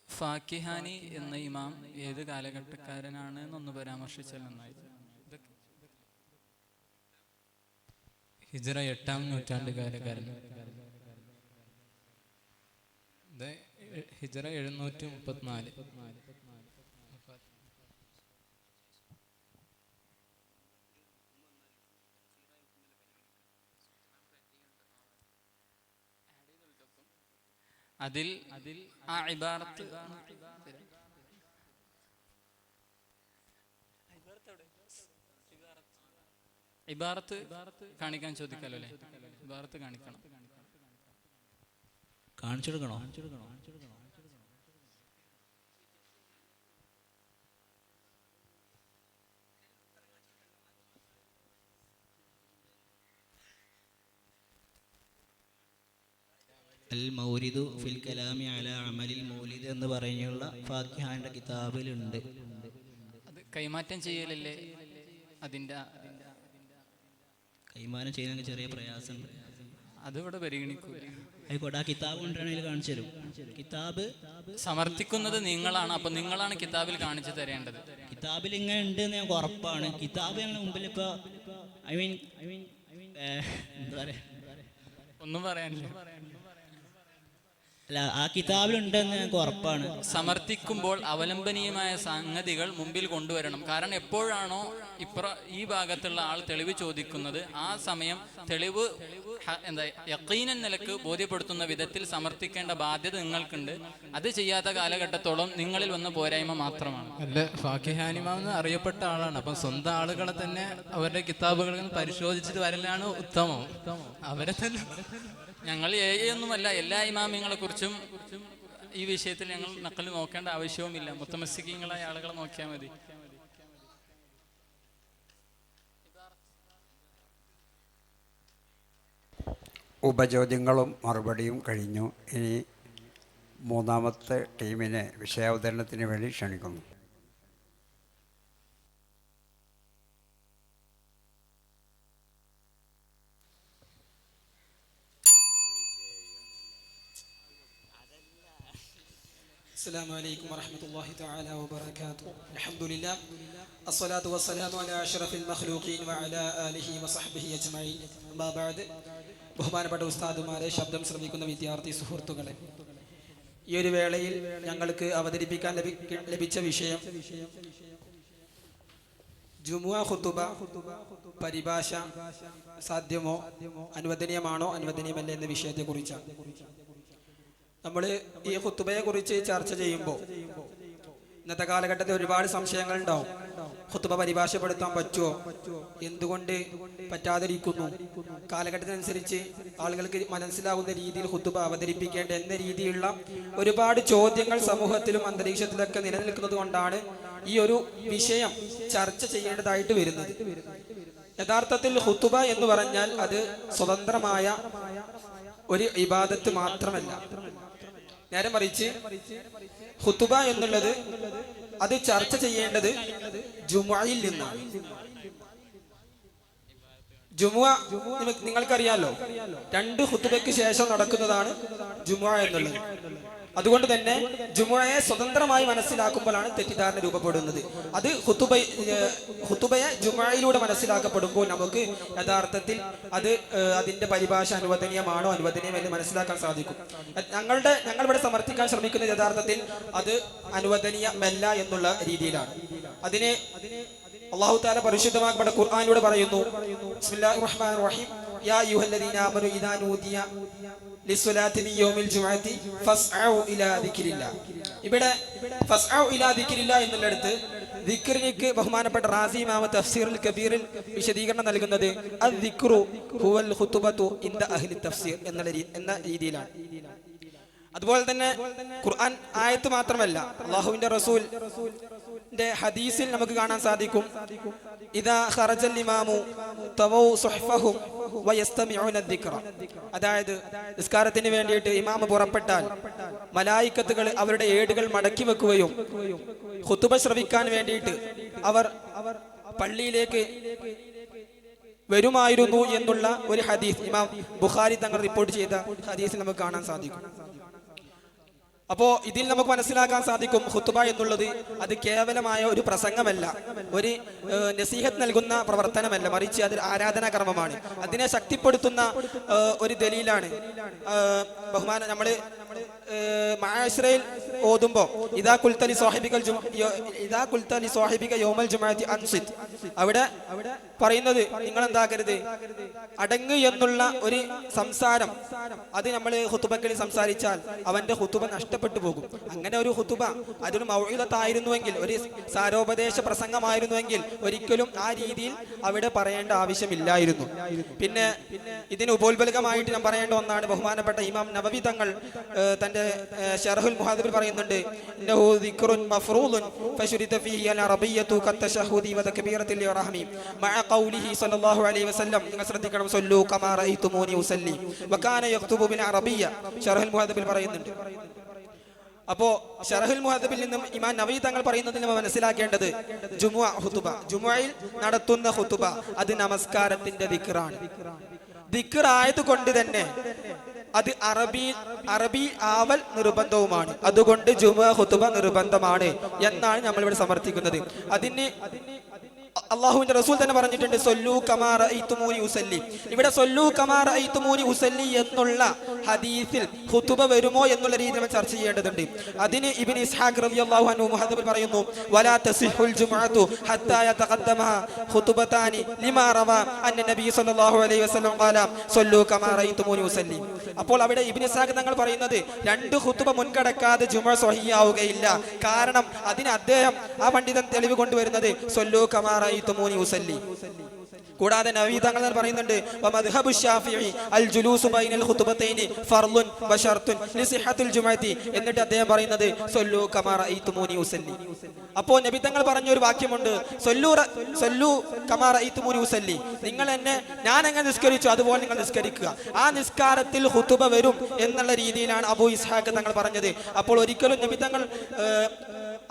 [SPEAKER 3] ഫാക്കിഹാനി എന്ന ഇമാം ഏത് കാലഘട്ടക്കാരനാണ് എന്നൊന്ന് പരാമർശിച്ചാൽ നന്നായിരുന്നു.
[SPEAKER 4] ഹിജ്റ 8-ാം നൂറ്റാണ്ടുകാരൻ. ഹിജ്റ 734.
[SPEAKER 3] അതിൽ ആ ഇബാറത്ത് കാണിക്കാൻ ചോദിക്കാലോ അല്ലേ? ഇബാറത്ത് കാണിക്കണം.
[SPEAKER 5] കാണിച്ചെടുക്കണോ? അൽ മൗലിദു ഫിൽ കലാമി അലാ അമലിൽ മൗലിദ് എന്ന് പറഞ്ഞുള്ള ഫാക്കിഹാന്റെ കിതാബിലുണ്ട്.
[SPEAKER 3] അത് കൈമാറ്റം ചെയ്യലല്ലേ? അതിന്റെ
[SPEAKER 5] കൈമാറ്റം ചെയ്യുന്ന ചെറിയ പ്രയാസമുണ്ട്.
[SPEAKER 3] അതിവിടെ പരിഗണിക്കൂല.
[SPEAKER 5] ആയിക്കോട്ടെ, ആ കിതാബ് കൊണ്ടാണെങ്കിൽ കാണിച്ചു തരും. കിതാബ്
[SPEAKER 3] സമർത്ഥിക്കുന്നത് നിങ്ങളാണ്. അപ്പൊ നിങ്ങളാണ് കിതാബിൽ കാണിച്ചു തരേണ്ടത്.
[SPEAKER 5] കിതാബിൽ ഇങ്ങനെ ഉണ്ട് എന്ന് ഞങ്ങൾക്ക് ഉറപ്പാണ്. കിതാബ് ഞങ്ങളുടെ മുമ്പിൽ ഇപ്പോൾ ഐ മീൻ എന്താ പറയുക,
[SPEAKER 3] ഒന്നും പറയാനില്ല.
[SPEAKER 5] അല്ല, ആ കിതാബിലുണ്ടെന്ന് ഞങ്ങൾക്ക് ഉറപ്പാണ്.
[SPEAKER 3] സമർത്ഥിക്കുമ്പോൾ അവലംബനീയമായ സംഗതികൾ മുമ്പിൽ കൊണ്ടുവരണം. കാരണം എപ്പോഴാണോ ഈ ഭാഗത്തുള്ള ആൾ തെളിവ് ചോദിക്കുന്നത്, ആ സമയം തെളിവ് യഖീനൻ നിലക്ക് ബോധ്യപ്പെടുത്തുന്ന വിധത്തിൽ സമർത്ഥിക്കേണ്ട ബാധ്യത നിങ്ങൾക്കുണ്ട്. അത് ചെയ്യാത്ത കാലഘട്ടത്തോളം നിങ്ങളിൽ വന്ന പോരായ്മ മാത്രമാണ്.
[SPEAKER 4] അല്ല, ഫാക്കിഹാനിമാം എന്ന് അറിയപ്പെട്ട ആളാണ്. അപ്പം സ്വന്തം ആളുകളെ തന്നെ അവരുടെ കിതാബുകൾ പരിശോധിച്ചിട്ട് വരലാണ് ഉത്തമം. അവരെ തന്നെ
[SPEAKER 3] ഞങ്ങൾ ഒന്നുമല്ല, എല്ലാ ഇമാമിങ്ങളെ കുറിച്ചും ഈ വിഷയത്തിൽ ഞങ്ങൾ നക്കൽ നോക്കേണ്ട ആവശ്യവുമില്ല. മുത്തമസ്സിഖീങ്ങളായ ആളുകളെ നോക്കിയാൽ മതി.
[SPEAKER 13] ഉപചോദ്യങ്ങളും മറുപടിയും കഴിഞ്ഞു. ഇനി മൂന്നാമത്തെ ടീമിനെ വിഷയാവതരണത്തിന് വേണ്ടി ക്ഷണിക്കുന്നു.
[SPEAKER 7] السلام عليكم ورحمة الله تعالى وبركاته. الحمد لله الصلاة والسلام على أشرف المخلوقين وعلى آله وصحبه أجمعين. أما بعد, ബഹുമാനപ്പെട്ട ഉസ്താദുമാരെ, ശബ്ദം ശ്രമിക്കുന്ന വിദ്യാർത്ഥി സുഹൃത്തുക്കളെ, ഈ ഒരു വേളയിൽ ഞങ്ങൾക്ക് അവതരിപ്പിക്കാൻ ലഭിച്ച വിഷയം ജുമുഅ ഖുതുബ പരിഭാഷ സാധ്യമോ അനുവദനീയമാണോ അനുവദനീയമല്ല എന്ന വിഷയത്തെക്കുറിച്ചാണ്. നമ്മൾ ഈ ഖുതുബയെ കുറിച്ച് ചർച്ച ചെയ്യുമ്പോൾ ഇന്നത്തെ കാലഘട്ടത്തിൽ ഒരുപാട് സംശയങ്ങൾ ഉണ്ടാവും. ഖുതുബ പരിഭാഷപ്പെടുത്താൻ പറ്റുമോ, എന്തുകൊണ്ട് പറ്റാതിരിക്കുന്നു, കാലഘട്ടത്തിനനുസരിച്ച് ആളുകൾക്ക് മനസ്സിലാകുന്ന രീതിയിൽ ഖുതുബ അവതരിപ്പിക്കേണ്ട എന്ന രീതിയിലുള്ള ഒരുപാട് ചോദ്യങ്ങൾ സമൂഹത്തിലും അന്തരീക്ഷത്തിലൊക്കെ നിലനിൽക്കുന്നത് കൊണ്ടാണ് ഈ ഒരു വിഷയം ചർച്ച ചെയ്യേണ്ടതായിട്ട് വരുന്നത്. യഥാർത്ഥത്തിൽ ഖുതുബ എന്ന് പറഞ്ഞാൽ അത് സ്വതന്ത്രമായ ഒരു ഇബാദത്ത് മാത്രമല്ല. നേരെ മറിച്ച് ഖുതുബ എന്നുള്ളത് അത് ചർച്ച ചെയ്യേണ്ടത് ജുമുഅയിൽ നിന്നാണ്. ജുമുഅ നിങ്ങൾക്കറിയാലോ, 2 ഖുതുബയ്ക്ക് ശേഷം നടക്കുന്നതാണ് ജുമുഅ എന്നുള്ളത്. അതുകൊണ്ട് തന്നെ ജുമുഅയെ സ്വതന്ത്രമായി മനസ്സിലാക്കുമ്പോഴാണ് തെറ്റിദ്ധാരണ രൂപപ്പെടുന്നത്. അത് ഖുതുബയെ ജുമുഅയിലൂടെ മനസ്സിലാക്കപ്പെടുമ്പോൾ നമുക്ക് യഥാർത്ഥത്തിൽ അതിന്റെ പരിഭാഷ അനുവദനീയമാണോ അനുവദനീയമല്ലെന്ന് മനസ്സിലാക്കാൻ സാധിക്കും. ഞങ്ങളിവിടെ സമർത്ഥിക്കാൻ ശ്രമിക്കുന്നത് യഥാർത്ഥത്തിൽ അത് അനുവദനീയമല്ല എന്നുള്ള രീതിയിലാണ്. അതിനെ അല്ലാഹു തആല പരിശുദ്ധമായ ഖുർആനിലൂടെ പറയുന്നു, ബിസ്മില്ലാഹിർ റഹ്മാനിർ റഹീം, യാ അയ്യുഹല്ലദീന ആമനൂ ഇദാ നൂദിയ ലിസ്സലാത്തി മിൻ യൗമിൽ ജുമുഅത്തി ഫസ്അഉ ഇലാ ദിക്രില്ലാഹ്. ഇവിടെ ഫസ്അഉ ഇലാ ദിക്രില്ലാഹ് എന്നുള്ളിടത്ത് ദിക്റിലേക്ക് ബഹുമാനപ്പെട്ട റാസി ഇമാം തഫ്സീറുൽ കബീറിൽ വിശദീകരണം നൽകുന്നത് അദ്ദിക്റു ഹുവൽ ഖുതുബത്തു ഇൻദ അഹ്ലി തഫ്സീർ എന്ന രീതിയിലാണ്. അതുപോലെ തന്നെ ഖുർആൻ ആയത്ത് മാത്രമല്ല, അല്ലാഹുവിന്റെ റസൂൽ ഹദീസിൽ നമുക്ക് കാണാൻ സാധിക്കും, ഇദാ ഖറജൽ ഇമാമു തവൗ സുഹ്ഫഹും വയസ്തമിഊന ദിക്റ. അതായത് നിസ്കാരത്തിന് വേണ്ടിയിട്ട് ഇമാം പുറപ്പെട്ടാൽ മലായിക്കത്തുകൾ അവരുടെ ഏടുകൾ മടക്കി വെക്കുകയും ഖുതുബ ശ്രവിക്കാൻ വേണ്ടിയിട്ട് അവർ പള്ളിയിലേക്ക് വരുമായിരുന്നു എന്നുള്ള ഒരു ഹദീസ് ഇമാം ബുഖാരി തങ്ങൾ റിപ്പോർട്ട് ചെയ്ത ഹദീസിൽ നമുക്ക് കാണാൻ സാധിക്കും. അപ്പോൾ ഇതിൽ നമുക്ക് മനസ്സിലാക്കാൻ സാധിക്കും, ഖുതുബ എന്നുള്ളത് അത് കേവലമായ ഒരു പ്രസംഗമല്ല, ഒരു നസീഹത്ത് നൽകുന്ന പ്രവർത്തനമല്ല, മറിച്ച് അത് ആരാധനാ കർമ്മമാണ്. അതിനെ ശക്തിപ്പെടുത്തുന്ന ഒരു ദലീലാണ് നമ്മൾ മഅശ്റയിൽ ഓതുമ്പോൾ ഇദാ ഖുൽത ലി സ്വാഹിബിക യൗമൽ ജുമുഅത്തി അൻസിത്, അവിടെ പറയുന്നത് നിങ്ങൾ എന്താക്കരുത്, അടങ്ങ് എന്നുള്ള ഒരു സംസാരം അത് നമ്മൾ ഖുതുബകളിൽ സംസാരിച്ചാൽ അവന്റെ ഖുതുബ നഷ്ടപ്പെട്ടു പോകും. അങ്ങനെ ഒരു ഖുതുബ അതൊരു മൗഇദത്തായിരുന്നുവെങ്കിൽ, ഒരു സാരോപദേശ പ്രസംഗമായിരുന്നുവെങ്കിൽ ഒരിക്കലും ആ രീതിയിൽ അവിടെ പറയേണ്ട ആവശ്യമില്ലായിരുന്നു. പിന്നെ ഇതിന് ഉപോത്ബലകമായിട്ട് ഞാൻ പറയേണ്ട ഒന്നാണ്, ബഹുമാനപ്പെട്ട ഇമാം നവവി തങ്ങൾ തന്റെ ശർഹുൽ മുഹാദിബിൽ പറയുന്നുണ്ട്, ഇന്നഹു ദിക്റുൻ മഫ്റൂദുൻ ഫശുരിത ഫീഹി അൽ അറബിയ്യതു കത്തശഹുദി വതക്ബീറത്തിൽ ഇറഹമി മഅ ഖൗലിഹി സ്വല്ലല്ലാഹു അലൈഹി വസല്ലം. നിങ്ങൾ ശ്രദ്ധിക്കണം, സല്ലു കമാ റഅയ്തുമൂനി ഉസല്ലി വകാന യക്തുബു ബിൽ അറബിയ്യ. ശർഹുൽ മുഹാദിബിൽ പറയുന്നുണ്ട്. അപ്പോ ശറഹുൽ മുഹദ്ദബിൽ നിന്നും ഇമാം നവവി തങ്ങൾ പറയുന്നതിൽ നമ്മൾ മനസ്സിലാക്കേണ്ടത് ജുമുഅ ഖുതുബ, ജുമുഅയിൽ നടത്തുന്ന ഖുതുബ അത് നമസ്കാരത്തിന്റെ ദിക്റാണ്. ദിക്ർ ആയതുകൊണ്ട് തന്നെ അത് അറബി ആവൽ നിർബന്ധവുമാണ്. അതുകൊണ്ട് ജുമുഅ ഖുതുബ നിർബന്ധമാണ് എന്നാണ് നമ്മൾ ഇവിടെ സമർത്ഥിക്കുന്നത്. അതിന് അള്ളാഹുവിന്റെ റസൂൽ തന്നെ പറഞ്ഞിട്ടുണ്ട്, സൊല്ലു കമാ റഅയ്തുമൂനി ഉസല്ലി. ഇവിടെ സൊല്ലു കമാ റഅയ്തുമൂനി ഉസല്ലി എന്നുള്ള ഹദീസിൽ ഖുതുബ വരുമോ എന്നുള്ള രീതി നമ്മൾ ചർച്ച ചെയ്യേണ്ടതുണ്ട്. അതിന് ഇബ്നു ഇസ്ഹാഖ് റളിയല്ലാഹു അൻഹു മുഹദ്ദിബിൽ പറയുന്നു, വലാ തസിഹുൽ ജുമുഅതു ഹത്താ യതഖദ്ദമഹ ഖുതുബതാനി ലിമാ റവാ അന്ന നബി സല്ലല്ലാഹു അലൈഹി വസല്ലം ഖാല സൊല്ലു കമാ റഅയ്തുമൂനി ഉസല്ലി. അപ്പോൾ അവിടെ ഇബ്നു ഇസ്ഹാഖ് തങ്ങൾ പറയുന്നത്, രണ്ട് ഖുതുബ മുൻകടക്കാതെ ജുമുഅ സ്വഹീഹാവുകയില്ല. കാരണം അതിന് അദ്ദേഹം ആ പണ്ഡിതൻ തെളിവ് കൊണ്ടുവരുന്നത് സൊല്ലു കമാ റഅയ്തുമൂനി ഉസല്ലി. കൂടാതെ നവവി തങ്ങൾ പറയുന്നുണ്ട്, വമദ്ഹബു ശാഫിഈ അൽ ജുലൂസു ബൈനൽ ഖുതുബതൈനി ഫർളുൻ വശർത്തുൻ ലിസിഹത്തുൽ ജുമുഅത്തി. എന്നിട്ട് അദ്ദേഹം പറയുന്നത് സൊല്ലു കമാ റഅയ്തുമൂനി ഉസല്ലി. അപ്പോൾ നബി തങ്ങൾ പറഞ്ഞ ഒരു വാക്യമുണ്ട്, സൊല്ലു കമാ റഅയ്തുമൂനി ഉസല്ലി. നിങ്ങൾ എന്നെ ഞാൻ എങ്ങനെ നിസ്കരിച്ചു അതുപോലെ നിങ്ങൾ നിസ്കരിക്കുക. ആ നിസ്കാരത്തിൽ ഖുതുബ വരും എന്നുള്ള രീതിയിലാണ് അബൂ ഇസ്ഹാഖ് തങ്ങൾ പറഞ്ഞത്. അപ്പോൾ ഒരിക്കലും നബി തങ്ങൾ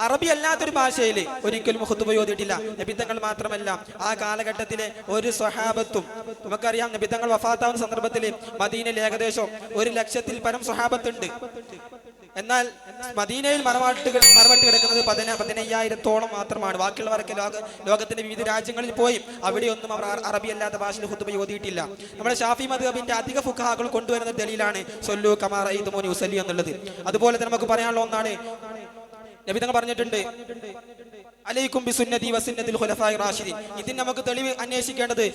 [SPEAKER 7] അറബി അല്ലാത്തൊരു ഭാഷയിൽ ഒരിക്കലും ഖുതുബ ഓതിയിട്ടില്ല. നബിതങ്ങൾ മാത്രമല്ല, ആ കാലഘട്ടത്തിലെ ഒരു സ്വഹാബത്തും, നമുക്കറിയാം നബിതങ്ങൾ വഫാത്താവുന്ന സന്ദർഭത്തിൽ മദീനയിൽ ഏകദേശം 100,000-ൽ പരം സ്വഹാബത്തുണ്ട്. എന്നാൽ മദീനയിൽ മറവാട്ട് കിടക്കുന്നത് 15,000-ഓളം മാത്രമാണ്. ബാക്കിയുള്ളവരൊക്കെ ലോകത്തിന്റെ വിവിധ രാജ്യങ്ങളിൽ പോയി അവിടെയൊന്നും അവർ അറബി അല്ലാത്ത ഭാഷയിൽ ഖുതുബ ഓതിയിട്ടില്ല. നമ്മുടെ ഷാഫി മദ്ഹബിന്റെ അധിക ഫുഖഹാകൾ കൊണ്ടുവരുന്ന ദലീലാണ് സൊല്ലു കമാ റഅയ്തുമൂനി ഉസല്ലി എന്നുള്ളത്. അതുപോലെ തന്നെ നമുക്ക് പറയാനുള്ള ഒന്നാണ്, നബി തങ്ങൾ പറഞ്ഞിട്ടുണ്ട്, അലൈക്കും ബിസുന്നതി വസുന്നതിൽ ഖുലഫാഇ റാഷിദീൻ. ഇതിന് നമുക്ക് തെളിവ് അന്വേഷിക്കേണ്ടത്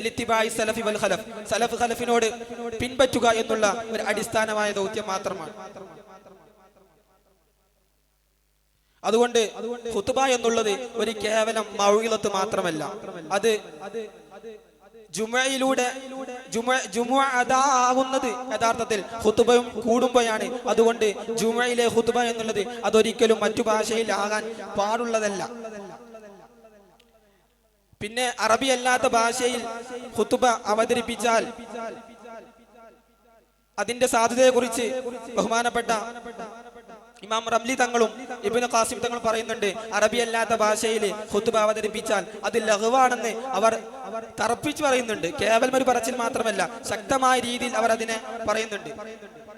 [SPEAKER 7] ലിത്തിബാഇ സലഫി വൽ ഖലഫ്, സലഫ് ഖലഫിനോട് പിൻപറ്റുക എന്നുള്ള ഒരു അടിസ്ഥാനമായ ദൗത്യം മാത്രമാണ്. അതുകൊണ്ട് ഖുതുബ എന്നുള്ളത് ഒരു കേവലം മൗഇളത്ത് മാത്രമല്ല, അത് ജുമുഅയിലൂടെ ജുമുഅ അദാവുന്നത് യഥാർത്ഥത്തിൽ ഖുതുബയും കൂടുമ്പോഴാണ്. അതുകൊണ്ട് ജുമുഅയിലെ ഖുതുബ എന്നുള്ളത് അതൊരിക്കലും മറ്റു ഭാഷയിൽ ആകാൻ പാടുള്ളതല്ല. പിന്നെ അറബി അല്ലാത്ത ഭാഷയിൽ ഖുതുബ അവതരിപ്പിച്ചാൽ അതിന്റെ സാധ്യതയെക്കുറിച്ച് ബഹുമാനപ്പെട്ട ഇമാം റംലി തങ്ങളും ഇബ്നു ഖാസിം തങ്ങളും പറയുന്നുണ്ട്, അറബി അല്ലാത്ത ഭാഷയിൽ ഖുതുബ അവതരിപ്പിച്ചാൽ അത് ലഗ്വാണെന്ന് അവർ തറപ്പിച്ച് പറയുന്നുണ്ട്. കേവലം ഒരു പറച്ചിൽ മാത്രമല്ല, ശക്തമായ രീതിയിൽ അവർ അതിനെ പറയുന്നുണ്ട്.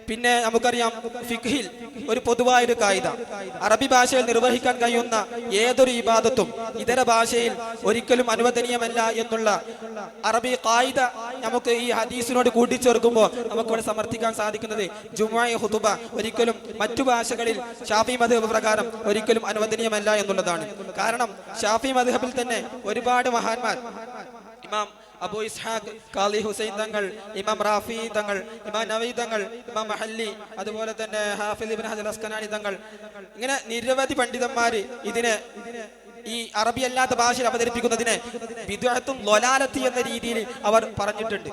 [SPEAKER 7] പിന്നെ നമുക്കറിയാം, ഫിഖ്ഹിൽ ഒരു പൊതുവായൊരു കായിദ, അറബി ഭാഷയിൽ നിർവഹിക്കാൻ കഴിയുന്ന ഏതൊരു ഇബാദത്തും ഇതര ഭാഷയിൽ ഒരിക്കലും അനുവദനീയമല്ല എന്നുള്ള അറബി കായിദ നമുക്ക് ഈ ഹദീസിനോട് കൂട്ടിച്ചേർക്കുമ്പോൾ നമുക്കിവിടെ സമർത്ഥിക്കാൻ സാധിക്കുന്നത് ജുമുഅ ഖുതുബ ഒരിക്കലും മറ്റു ഭാഷകളിൽ ഷാഫി മദ്ഹബ് പ്രകാരം ഒരിക്കലും അനുവദനീയമല്ല എന്നുള്ളതാണ്. കാരണം ഷാഫി മദ്ഹബിൽ തന്നെ ഒരുപാട് മഹാന്മാർ, ഇമാം അബൂ ഇസ്ഹാഖ് ഖാലി ഹുസൈൻ തങ്ങൾ, ഇമാം റാഫി തങ്ങൾ, ഇമാം നവവി തങ്ങൾ, ഇമാം മഹല്ലി, അതുപോലെ തന്നെ ഹാഫിദ് ഇബ്നു ഹജർ അസ്ഖലാനി തങ്ങൾ, ഇങ്ങനെ നിരവധി പണ്ഡിതന്മാര് ഇതിനെ ഈ അറബി അല്ലാത്ത ഭാഷയിൽ അവതരിപ്പിക്കുന്നതിനെ ബിദ്അത്തും ളലാലത്തി എന്ന രീതിയിൽ അവർ പറഞ്ഞിട്ടുണ്ട്.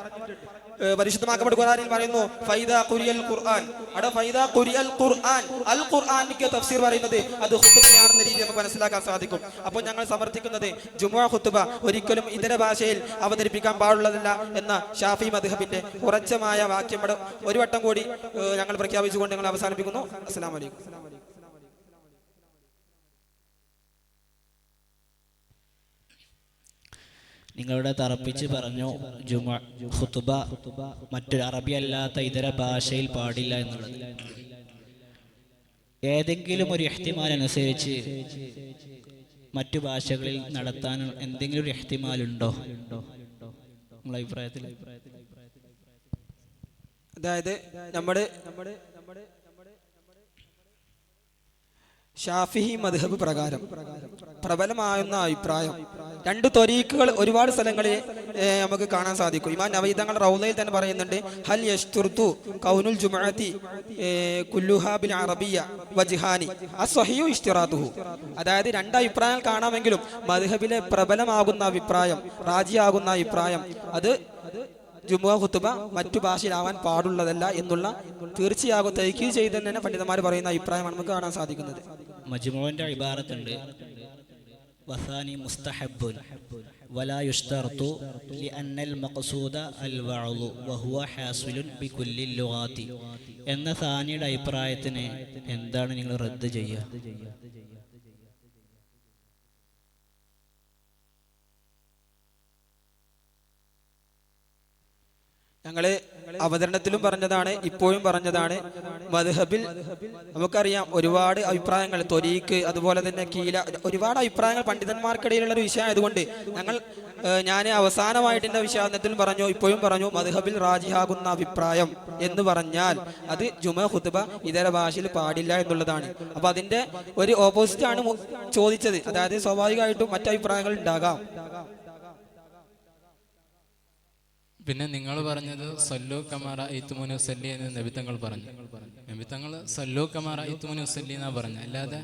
[SPEAKER 7] പരിശുദ്ധമാക്കപ്പെട്ട ഖുർആനിൽ പറയുന്നു, ഫൈദാ ഖുരിയൽ ഖുർആൻ, അവിടെ ഫൈദാ ഖുരിയൽ ഖുർആൻ, അൽ ഖുർആനിന്റെ തഫ്സീർ പറയുന്നത് അത് ഖുതുബയാണെന്ന രീതി നമുക്ക് മനസ്സിലാക്കാൻ സാധിക്കും. അപ്പോൾ ഞങ്ങൾ സമർത്ഥിക്കുന്നത് ജുമുഅ ഖുതുബ ഒരിക്കലും ഇതര ഭാഷയിൽ അവതരിപ്പിക്കാൻ പാടുള്ളതല്ല എന്ന ഷാഫി മദ്ഹബിന്റെ ഉറച്ചമായ വാക്യം ഒരു വട്ടം കൂടി ഞങ്ങൾ പ്രഖ്യാപിച്ചുകൊണ്ട് ഞങ്ങൾ അവസാനിപ്പിക്കുന്നു. അസ്സലാമു അലൈക്കും.
[SPEAKER 5] നിങ്ങളുടെ തറപ്പിച്ച് പറഞ്ഞു ജുമുഅ ഖുതുബ മറ്റൊരു അറബി അല്ലാത്ത ഇതര ഭാഷയിൽ പാടില്ല എന്നുള്ളത്. ഏതെങ്കിലും ഒരു ഇഹ്തിമാൽ അനുസരിച്ച് മറ്റു ഭാഷകളിൽ നടത്താൻ എന്തെങ്കിലും ഒരു ഇഹ്തിമാൽ ഉണ്ടോ നിങ്ങളുടെ അഭിപ്രായത്തിൽ?
[SPEAKER 7] അതായത് നമ്മുടെ ഷാഫിഹി മദ്ഹബ് പ്രകാരം പ്രബലമാകുന്ന അഭിപ്രായം, രണ്ട് ത്വരീഖുകൾ ഒരുപാട് സ്ഥലങ്ങളിൽ നമുക്ക് കാണാൻ സാധിക്കും. ഇമാം നവവി തങ്ങൾ റൗളയിൽ തന്നെ പറയുന്നുണ്ട്, ഹൽ യശ്തുർതു കൗനുൽ ജുമുഅത്തി കുല്ലുഹാ ബിൽ അറബിയ്യ വജ്ഹാനി അസ്സഹിഹു ഇശ്തിറാതുഹു. അതായത് രണ്ട് അഭിപ്രായങ്ങൾ കാണാമെങ്കിലും മദ്ഹബിലെ പ്രബലമാകുന്ന അഭിപ്രായം, റാജിയാകുന്ന അഭിപ്രായം, അത് ജുമുഅ ഖുതുബ മറ്റു ഭാഷയിലാവാൻ പാടുള്ളതല്ല എന്നുള്ള തീർച്ചയാകും തൗക്കീദ് ചെയ്ത് തന്നെ പണ്ഡിതന്മാർ പറയുന്ന അഭിപ്രായമാണ് നമുക്ക് കാണാൻ സാധിക്കുന്നത്.
[SPEAKER 5] മജ്മുഅന്റെ ഇബാറത്തുണ്ട്, വസാനി മുസ്തഹബ്ബുൻ വലാ യുശ്തറതു ലിഅന്നൽ മഖ്സൂദ അൽ വഅളു വഹുവ ഹാസിലുൻ ബികുല്ലി ലുഗാതി എന്ന സാനിയുടെ അഭിപ്രായത്തിന് എന്താണ് നിങ്ങൾ റദ്ദ് ചെയ്യുക?
[SPEAKER 7] ഞങ്ങൾ അവതരണത്തിലും പറഞ്ഞതാണ്, ഇപ്പോഴും പറഞ്ഞതാണ്. മദ്ഹബിൽ നമുക്കറിയാം ഒരുപാട് അഭിപ്രായങ്ങൾ, ത്വരീക്ക് അതുപോലെ തന്നെ കീല, ഒരുപാട് അഭിപ്രായങ്ങൾ പണ്ഡിതന്മാർക്കിടയിലുള്ള ഒരു വിഷയം ആയതുകൊണ്ട് ഞാൻ അവസാനമായിട്ട് എൻ്റെ വിശാദനത്തിലും പറഞ്ഞു, ഇപ്പോഴും പറഞ്ഞു, മദ്ഹബിൽ റാജിഹാകുന്ന അഭിപ്രായം എന്ന് പറഞ്ഞാൽ അത് ജുമ ഖുത്ബ ഇതര ഭാഷയിൽ പാടില്ല എന്നുള്ളതാണ്. അപ്പൊ അതിന്റെ ഒരു ഓപ്പോസിറ്റ് ആണ് ചോദിച്ചത്. അതായത് സ്വാഭാവികമായിട്ടും മറ്റഭിപ്രായങ്ങൾ ഉണ്ടാകാം.
[SPEAKER 4] പിന്നെ നിങ്ങൾ പറഞ്ഞത് സല്ലു കമാറ ഇത്തുമുനു സല്ലി എന്ന് നബിത്തങ്ങൾ പറഞ്ഞു. നബിത്തങ്ങൾ സല്ലു കമാറ ഇത്തുമുനു സല്ലി എന്നാ പറഞ്ഞു, അല്ലാതെ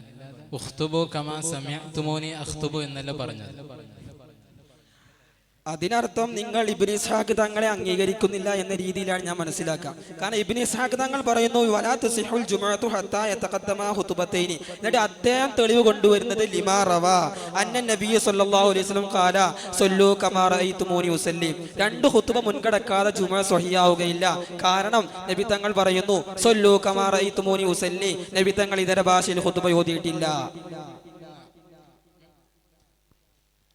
[SPEAKER 4] ഉഖ്തുബു കമാ സമഅ്തുമൂനി അഖ്തുബു എന്നല്ല പറഞ്ഞത്.
[SPEAKER 7] അതിനർത്ഥം നിങ്ങൾ ഇബ്നു ഇസ്ഹാഖ് തങ്ങളെ അംഗീകരിക്കുന്നില്ല എന്ന രീതിയിലാണ് ഞാൻ മനസ്സിലാക്കുക. കാരണം ഇബ്നു ഇസ്ഹാഖ് തങ്ങൾ പറയുന്നു വലാ തസിഹുൽ ജുമുഅതു ഹത്താ യതഖദ്ദമ ഖുതുബതൈനി. എന്നിട്ട് അദ്ദേഹം തെളിവ് കൊണ്ടുവരുന്നത് ലിമാ റവാ അന്ന നബി സല്ലല്ലാഹു അലൈഹി വസല്ലം ഖാല സല്ലു കമാ റഅയ്തുമൂനി ഉസല്ലി. രണ്ട് ഖുതുബ മുൻകടക്കാതെ ജുമുഅ സ്വഹിയാവുകയില്ല. കാരണം നബി തങ്ങൾ പറയുന്നു സല്ലു കമാ റഅയ്തുമൂനി ഉസല്ലി. നബി തങ്ങൾ ഇതര ഭാഷയിൽ ഖുതുബ ഓതിയിട്ടില്ല.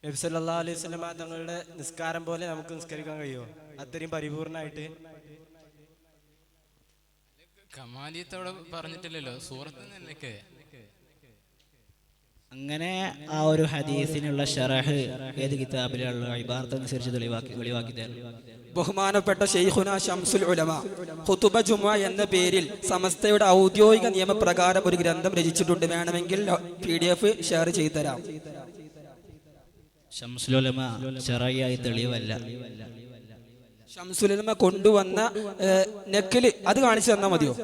[SPEAKER 10] നബി സല്ലല്ലാഹു അലൈഹി വസല്ലം തങ്ങളുടെ നിസ്കാരം പോലെ നമുക്ക് നിസ്കരിക്കാൻ കഴിയുമോ? അത്രയും പരിപൂർണമായിട്ട്
[SPEAKER 4] കമാലിയത്തോടെ പറഞ്ഞിട്ടില്ലല്ലോ, സൂറത്ത്.
[SPEAKER 5] അങ്ങനെ ആ ഒരു ഹദീസിനുള്ള ഷറഹ് ഏത് കിതാബിലുള്ള ഇബാറത്ത് അനുസരിച്ച് വെളിവാക്കി തരും.
[SPEAKER 7] ബഹുമാനപ്പെട്ട ശൈഖുന ശംസുൽ ഉലമ ഖുതുബ ജുമുഅ എന്ന പേരിൽ സമസ്തയുടെ ഔദ്യോഗിക നിയമപ്രകാരം ഒരു ഗ്രന്ഥം രചിച്ചിട്ടുണ്ട്. വേണമെങ്കിൽ PDF ഷെയർ ചെയ്തു തരാം.
[SPEAKER 5] ശംസുൽ ഉലമ ശറഈയായി തെളിവല്ല.
[SPEAKER 7] ശംസുൽ ഉലമ കൊണ്ടുവന്ന നെക്കില് അത് കാണിച്ചു തന്നാൽ മതിയോ?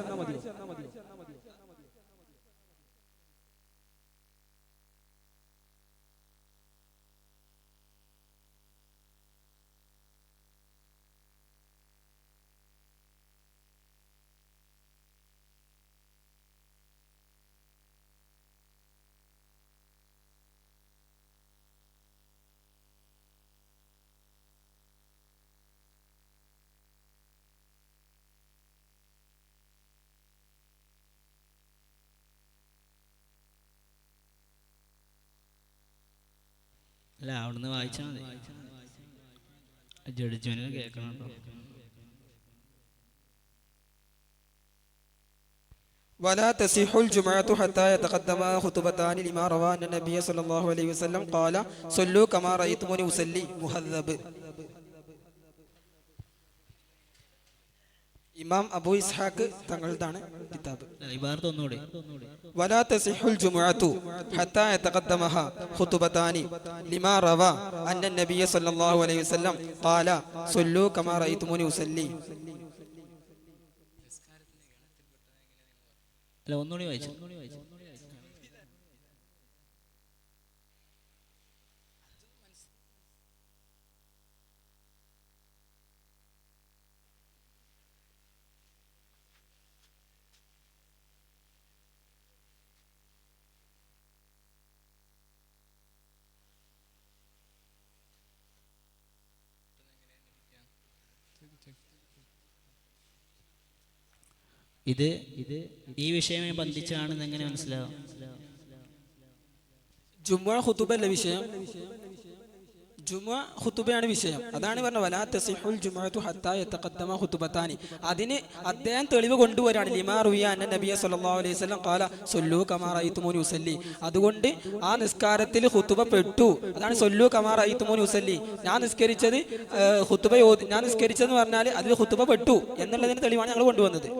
[SPEAKER 5] അല്ല, അവിടുന്ന് വായിച്ചാൽ മതി. ജഡ്ജ്മെന്റിന് കേൾക്കണം.
[SPEAKER 7] ولا تصح الجمعة حتى يتقدم خطبتان لما روى أن النبي صلى الله عليه وسلم قال صلوا كما رأيتموني أصلي. മുഹദ്ദബ് ഇമാം അബൂ ഇസ്ഹാഖ് തങ്ങളുടെയാണ് കിതാബ്.
[SPEAKER 5] ഇബാറത്ത് ഒന്നുകൂടി.
[SPEAKER 7] ولا تصح الجمعة حتى يتقدمها خطبتان لما روى أن النبي صلى الله عليه وسلم قال صلوا كما رأيتموني أصلي.
[SPEAKER 5] അല്ല, ഒന്നുകൂടി വായിച്ചു. ഇത് ഈ വിഷയമായി ബന്ധിച്ചാണെന്ന് എങ്ങനെ മനസ്സിലാവും?
[SPEAKER 7] ജുമുഅ ഖുതുബല്ല വിഷയം, ജുമുഅ ഖുതുബയാണ് വിഷയം. അതാണ് പറഞ്ഞത് വലാ തസിഹുൽ ജുമുഅതു ഹത്താ യതഖദ്ദമ ഖുതുബതാനി. അതിന് അദ്ദേഹം തെളിവ് കൊണ്ടുവരാണ് ലിമാ റുവിയ അന്ന നബിയ സല്ലല്ലാഹു അലൈഹി വസല്ലം ഖാല സല്ലു കമാ റഅയ്തുമൂനി ഉസല്ലി. അതുകൊണ്ട് ആ നിസ്കാരത്തിൽ ഖുതുബ പെട്ടു. അതാണ് സല്ലു കമാ റഅയ്തുമൂനി ഉസല്ലി. ഞാൻ നിസ്കരിച്ചത് ഖുതുബ ഞാൻ നിസ്കരിച്ചെന്ന് പറഞ്ഞാൽ അതിൽ ഖുതുബ പെട്ടു എന്നുള്ളതിന് തെളിവാണ് ഞങ്ങൾ കൊണ്ടുവന്നത്.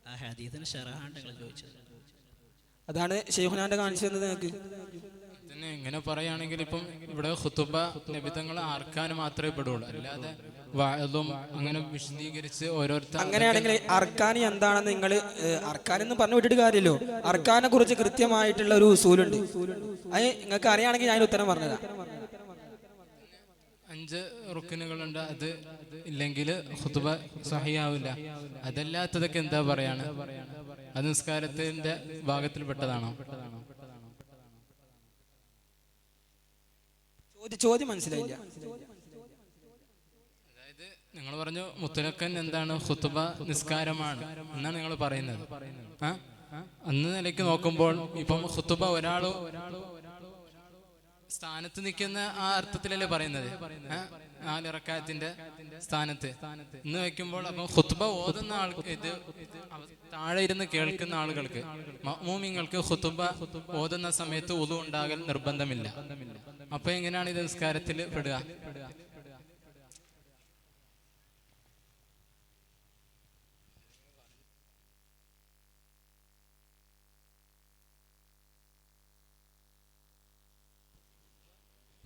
[SPEAKER 5] ആ ഹദീസിന് ശറഹാണ് ചോദിച്ചത്.
[SPEAKER 7] അതാണ് ശൈഖുനാന്റെ കാണിച്ചു തന്നത് നിങ്ങൾക്ക്.
[SPEAKER 4] ഇങ്ങനെ പറയുകയാണെങ്കിൽ ഇപ്പം ഇവിടെ ഖുതുബ നബിതങ്ങൾ ആർക്കാൻ മാത്രമേ പെടുള്ളൂ, അല്ലാതെ വഅദും അങ്ങനെ വിശദീകരിച്ച് ഓരോരുത്തർ.
[SPEAKER 7] അങ്ങനെയാണെങ്കിൽ അർക്കാനി എന്താണെന്ന് നിങ്ങൾ അർക്കാൻ എന്ന് പറഞ്ഞു വിട്ടിട്ട് കാര്യമല്ലോ. അർക്കാനെ കുറിച്ച് കൃത്യമായിട്ടുള്ള ഒരു ഉസൂലുണ്ട്. അത് നിങ്ങൾക്ക് അറിയാണെങ്കിൽ ഞാൻ ഉത്തരം പറഞ്ഞതാ.
[SPEAKER 4] 5 റുക്നുകളുണ്ട്. അത് ഇല്ലെങ്കിൽ ഖുതുബ സഹിയാവില്ല. അതല്ലാത്തതൊക്കെ എന്താ പറയാണ്? അത് നിസ്കാരത്തിന്റെ ഭാഗത്തിൽപ്പെട്ടതാണോ?
[SPEAKER 7] ചോദ്യം മനസ്സിലായില്ല.
[SPEAKER 4] അതായത് നിങ്ങൾ പറഞ്ഞു മുത്തലക്കൻ എന്താണ്? ഖുതുബ നിസ്കാരമാണ് എന്നാണ് നിങ്ങൾ പറയുന്നത്. അന്ന് നിലയ്ക്ക് നോക്കുമ്പോൾ ഇപ്പം ഖുതുബ ഒരാളോ സ്ഥാനത്ത് നിൽക്കുന്ന ആ അർത്ഥത്തിലല്ലേ പറയുന്നത്, 4 റക്അത്തിന്റെ സ്ഥാനത്ത് എന്ന് വെക്കുമ്പോൾ അപ്പൊ ഖുത്ബ ഓതുന്ന ആൾക്ക് ഇത് താഴെ ഇരുന്ന് കേൾക്കുന്ന ആളുകൾക്ക് മഅ്മൂമിങ്ങൾക്ക് ഖുത്ബ ഓതുന്ന സമയത്ത് വുളു ഉണ്ടാകൽ നിർബന്ധമില്ല. അപ്പൊ എങ്ങനെയാണ് ഇത് നിസ്കാരത്തിൽ പെടുക?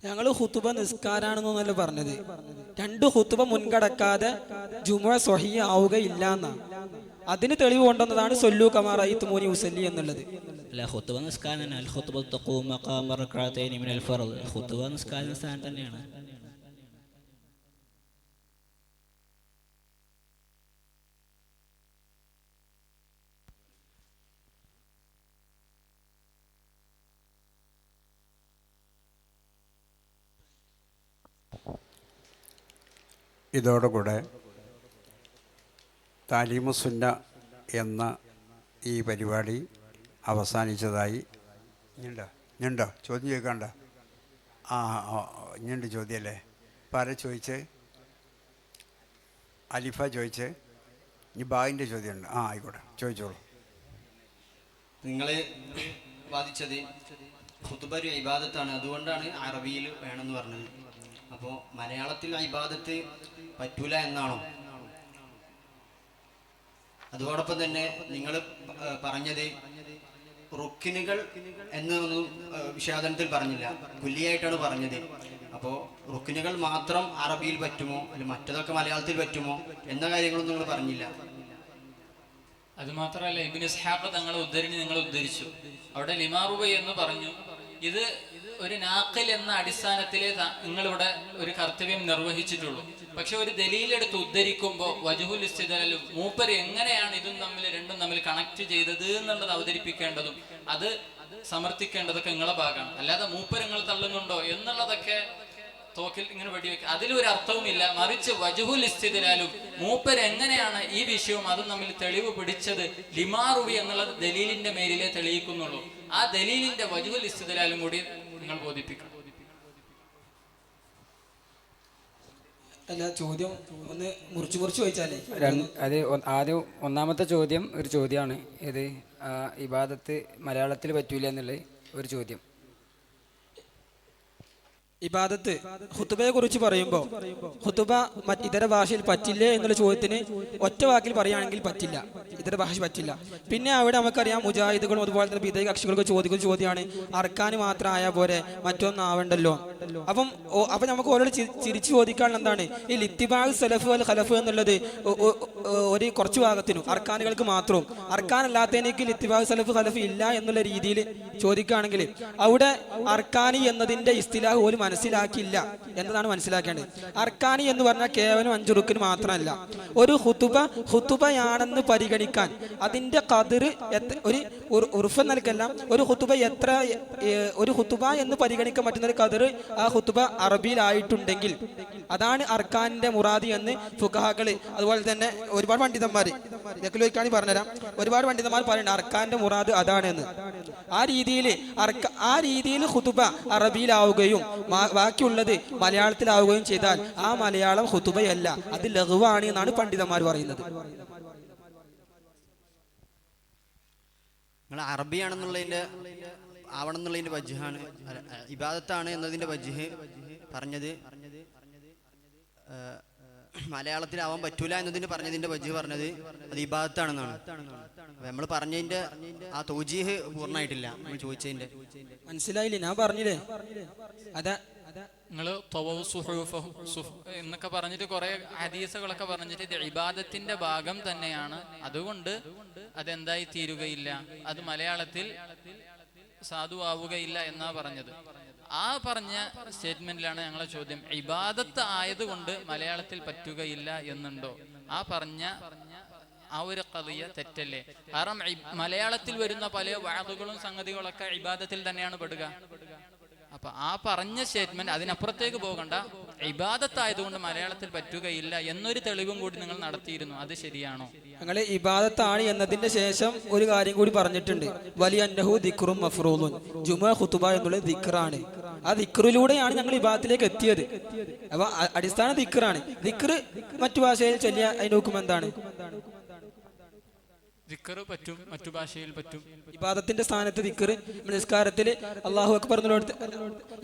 [SPEAKER 7] ഞങ്ങൾ ഹുത്തുബ നിസ്കാരാണെന്നല്ല പറഞ്ഞത്. 2 ഹുത്തുബ മുൻകടക്കാതെ ജുമുഅ സ്വഹീഹ് ആവുകയില്ല എന്നാ. അതിന് തെളിവ് കൊണ്ടുവന്നതാണ് സൊല്ലു കമാ റഅയ്തുമൂനി ഉസല്ലി എന്നുള്ളത്.
[SPEAKER 5] അല്ല, ഖുത്ബ നിസ്കാരം അൽ ഖുത്ബ തഖൂമ മഖാമ റക്അതൈനി മിനൽ ഫർദ്. ഖുത്ബ നിസ്കാരം സ്ഥാനം തന്നെയാണ്.
[SPEAKER 13] ഇതോടുകൂടെ താലീമുസുന്ന എന്ന ഈ പരിപാടി അവസാനിച്ചതായി. ഞണ്ടോ ചോദ്യം ചോദിക്കണ്ട? ഞണ്ട് ചോദ്യമല്ലേ? അപ്പം ആരെ ചോദിച്ച്? അലിഫ ചോദിച്ച്. ഇനി ബാഗിൻ്റെ ചോദ്യമുണ്ട്. ആയിക്കോട്ടെ, ചോദിച്ചോളൂ.
[SPEAKER 8] നിങ്ങൾ വാദിച്ചത് ഖുത്ബ ഒരു ഇബാദത്താണ്, അതുകൊണ്ടാണ് അറബിയിൽ വേണമെന്ന് പറഞ്ഞത്. അപ്പോൾ മലയാളത്തിൽ ഇബാദത്ത് പറ്റൂല എന്നാണോ? അതോടൊപ്പം തന്നെ നിങ്ങൾ പറഞ്ഞത് റുക്കിനുകൾ എന്നൊന്നും വിഷയാദനത്തിൽ പറഞ്ഞില്ല, കുല്ലിയായിട്ടാണ് പറഞ്ഞത്. അപ്പോൾ റുക്കിനുകൾ മാത്രം അറബിയിൽ പറ്റുമോ, അല്ലെങ്കിൽ മറ്റതൊക്കെ മലയാളത്തിൽ പറ്റുമോ എന്ന കാര്യങ്ങളൊന്നും നിങ്ങൾ പറഞ്ഞില്ല.
[SPEAKER 3] അത് മാത്രമല്ല, ഇബ്നു ഇസ്ഹാഖ് തങ്ങളെ ഉദ്ധരണി നിങ്ങൾ ഉദ്ധരിച്ചു. അവിടെ ലിമാറുബ എന്ന് പറഞ്ഞു. ഇത് ഒരു നാഖിൽ എന്ന അടിസ്ഥാനത്തിലേ നിങ്ങളിവിടെ ഒരു കർത്തവ്യം നിർവഹിച്ചിട്ടുള്ളൂ. പക്ഷെ ഒരു ദലീലെടുത്ത് ഉദ്ധരിക്കുമ്പോൾ വജുഹുൽ ഇസ്തിദലാലും മൂപ്പര് എങ്ങനെയാണ് രണ്ടും തമ്മിൽ കണക്ട് ചെയ്തത് എന്നുള്ളത് അവതരിപ്പിക്കേണ്ടതും അത് സമർത്ഥിക്കേണ്ടതൊക്കെ നിങ്ങളെ ഭാഗമാണ്. അല്ലാതെ മൂപ്പര് നിങ്ങൾ തള്ളുന്നുണ്ടോ എന്നുള്ളതൊക്കെ തോക്കിൽ ഇങ്ങനെ വെടിവെക്കുക, അതിലൊരു അർത്ഥവുമില്ല. മറിച്ച് വജുഹുൽ ഇസ്തിദലാലും മൂപ്പര് എങ്ങനെയാണ് ഈ വിഷയവും അതും തമ്മിൽ തെളിവ് പിടിച്ചത് ലിമാറുബി എന്നുള്ളത് ദലീലിന്റെ മേലിലേ തെളിയിക്കുന്നുള്ളൂ. ആ ദലീലിന്റെ വജുഹുൽ ഇസ്തിദലാലും കൂടി നിങ്ങൾ ബോധിപ്പിക്കണം.
[SPEAKER 7] അല്ല, ചോദ്യം ഒന്ന് മുറിച്ച് ചോദിച്ചാലേ.
[SPEAKER 2] അത് ആദ്യം ഒന്നാമത്തെ ചോദ്യം ഒരു ചോദ്യമാണ്. ഇത് ഇബാദത്ത് മലയാളത്തിൽ പറ്റൂല എന്നുള്ള ഒരു ചോദ്യം.
[SPEAKER 7] ഇബാദത്ത് ഖുതുബയെ കുറിച്ച് പറയുമ്പോൾ ഖുതുബ ഇതര ഭാഷയിൽ പറ്റില്ലേ എന്നുള്ള ചോദ്യത്തിന് ഒറ്റ വാക്കിൽ പറയുകയാണെങ്കിൽ പറ്റില്ല, ഇതര ഭാഷ പറ്റില്ല. പിന്നെ അവിടെ നമുക്കറിയാം മുജാഹിദുകളും അതുപോലെ തന്നെ വിദഗ്ധ കക്ഷികൾക്ക് ചോദിക്കുന്ന ചോദ്യമാണ് അർക്കാൻ മാത്രം ആയാൽ പോരെ, മറ്റൊന്നും ആവണ്ടല്ലോ. അപ്പം നമുക്ക് ഓരോ ചിരിച്ചു ചോദിക്കാനുള്ള എന്താണ് ഈ ലിത്തിബാഗ് സലഫ് അൽ ഖലഫ് എന്നുള്ളത് ഒരു കുറച്ച് ഭാഗത്തിനും അർക്കാനുകൾക്ക് മാത്രവും അർക്കാനല്ലാത്തതിനേക്ക് ലിത്തിബാഗ് സലഫ് ഖലഫ് ഇല്ല എന്നുള്ള രീതിയിൽ ചോദിക്കുകയാണെങ്കിൽ അവിടെ അർക്കാനി എന്നതിന്റെ ഇസ്തിലാഹ് ഒരു മനസ്സിലാക്കിയില്ല എന്നതാണ് മനസ്സിലാക്കേണ്ടത്. അർക്കാനി എന്ന് പറഞ്ഞാൽ കേവലം 5 റുക്കിന് മാത്രമല്ല, ഒരു ഹുതുബയാണെന്ന് പരിഗണിക്കാൻ അതിന്റെ ഖദർ ഒരു ഉർഫ് നൽകല്ല. ഒരു ഹുതുബ എന്ന് പരിഗണിക്കാൻ പറ്റുന്ന ഒരു ഖദർ ആ ഹുതുബ അറബിയിലായിട്ടുണ്ടെങ്കിൽ അതാണ് അർക്കാനിന്റെ മുറാദി എന്ന് ഫുഖഹാക്കള് അതുപോലെ തന്നെ ഒരുപാട് പണ്ഡിതന്മാര് പറഞ്ഞുതരാം. ഒരുപാട് പണ്ഡിതന്മാർ പറയുന്നുണ്ട് അർക്കാന്റെ മുറാദ് അതാണ് എന്ന്. ആ രീതിയിൽ ഹുതുബ അറബിയിലാവുകയും ബാക്കിയുള്ളത് മലയാളത്തിലാവുകയും ചെയ്താൽ ആ മലയാളം ഖുതുബയല്ല, അത് ലഘുവാണ് എന്നാണ് പണ്ഡിതന്മാർ പറയുന്നത്.
[SPEAKER 8] നിങ്ങൾ അറബിയാണെന്നുള്ളതിന്റെ ആവണമെന്നുള്ളതിന്റെ വജ്ഹാണ്, ഇബാദത്താണ് എന്നതിന്റെ വജ്ഹ് പറഞ്ഞത്. മലയാളത്തിലാവാൻ പറ്റൂല എന്നതിന് പറഞ്ഞതിന്റെ വജ്ഹ് പറഞ്ഞത് അത് ഇബാദത്താണെന്നാണ്. നമ്മൾ പറഞ്ഞതിന്റെ ആ തൗജീഹ് പൂർണ്ണമായിട്ടില്ല. നമ്മൾ ചോദിച്ചതിന്റെ
[SPEAKER 7] മനസ്സിലായില്ലേ? ഞാൻ പറഞ്ഞില്ലേ അതാ
[SPEAKER 3] നിങ്ങൾ എന്നൊക്കെ പറഞ്ഞിട്ട് കുറെ ഹദീസുകളൊക്കെ പറഞ്ഞിട്ട് ഇത് ഇബാദത്തിന്റെ ഭാഗം തന്നെയാണ്, അതുകൊണ്ട് അതെന്തായി തീരുകയില്ല, അത് മലയാളത്തിൽ സാധുവാവുകയില്ല എന്നാ പറഞ്ഞത്. ആ പറഞ്ഞ സ്റ്റേറ്റ്മെന്റിലാണ് ഞങ്ങളെ ചോദ്യം, ഇബാദത്ത് ആയതുകൊണ്ട് മലയാളത്തിൽ പറ്റുകയില്ല എന്നുണ്ടോ? ആ പറഞ്ഞ ആ ഒരു ഖദിയ തെറ്റല്ലേ? കാരണം മലയാളത്തിൽ വരുന്ന പല വാദുകളും സംഗതികളൊക്കെ ഇബാദത്തിൽ തന്നെയാണ് പെടുക. അപ്പൊ ആ പറഞ്ഞ സ്റ്റേറ്റ്മെന്റ് അതിനപ്പുറത്തേക്ക് പോകണ്ട, ഇബാദത്തായതുകൊണ്ട് മലയാളത്തിൽ പറ്റുകയില്ല എന്നൊരു തെളിവും കൂടി നിങ്ങൾ നടത്തിയിരുന്നു, അത് ശരിയാണോ?
[SPEAKER 7] ഞങ്ങൾ ഇബാദത്താണ് എന്നതിന്റെ ശേഷം ഒരു കാര്യം കൂടി പറഞ്ഞിട്ടുണ്ട്, വലിയ അന്നഹു ദിക്റും മഫ്റൂദുൻ. ജുമുഅ ഖുതുബ എന്നുള്ളത് ദിക്റാണ്. ആ ദിക്റിലൂടെയാണ് ഞങ്ങൾ ഇബാദത്തിലേക്ക് എത്തിയത്. അപ്പൊ അടിസ്ഥാന ദിക്റാണ്. ദിക്ർ മറ്റു ഭാഷയിൽ ചൊല്ലിയ അതിന്റെ ഹുക്കം എന്താണ്?
[SPEAKER 3] ദിക്ർ പറ്റും, മറ്റു ഭാഷയിൽ പറ്റും.
[SPEAKER 7] ഇബാദത്തിന്റെ സ്ഥാനത്ത് ദിക്ർ നിസ്കാരത്തിൽ അല്ലാഹു അക്ബർ എന്നുള്ളടത്ത്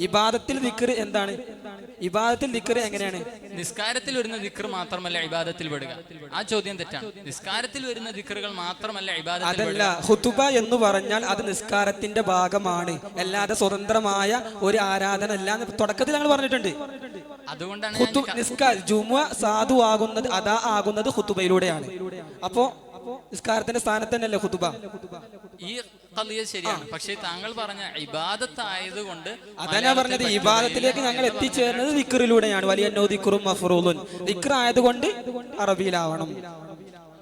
[SPEAKER 7] ഇബാദത്തിൽ ദിക്ർ എന്താണ്? ഇബാദത്തിൽ ദിക്ർ എങ്ങനെയാണ്?
[SPEAKER 3] നിസ്കാരത്തിൽ വരുന്ന ദിക്ർ മാത്രമല്ല ഇബാദത്തിൽ പെടുക. ആ ചോദ്യം തെറ്റാണ്. നിസ്കാരത്തിൽ വരുന്ന ദിക്റുകൾ മാത്രമല്ല ഇബാദത്തിൽ
[SPEAKER 7] അതല്ല, ഖുതുബ എന്ന് പറഞ്ഞാൽ അത് നിസ്കാരത്തിന്റെ ഭാഗമാണ്, അല്ലാതെ സ്വതന്ത്രമായ ഒരു ആരാധന അല്ല എന്ന് തുടക്കത്തിൽ ഞങ്ങൾ പറഞ്ഞിട്ടുണ്ട്.
[SPEAKER 3] അതുകൊണ്ടാണ്
[SPEAKER 7] ജുമുഅ സാധു ആകുന്നത്, അതാ ആകുന്നത് ഖുതുബയിലൂടെയാണ്. അപ്പോ നിസ്കാരത്തിന്റെ സ്ഥാനത്ത് തന്നെയല്ലേ ഖുതുബ?
[SPEAKER 3] ഈ ഖളിയ ശരിയാണ്. പക്ഷേ താങ്കൾ പറഞ്ഞ ഇബാദത്തായതുകൊണ്ട്
[SPEAKER 7] അതാ പറഞ്ഞത്, ഇബാദത്തിലേക്ക് ഞങ്ങൾ എത്തിച്ചേരുന്നത് ദിക്റിലൂടെയാണ്. വലിയ ദിക്റും മഫ്റൂലുൻ, ദിക്ർ ആയതുകൊണ്ട് അറബിയിലാവണം.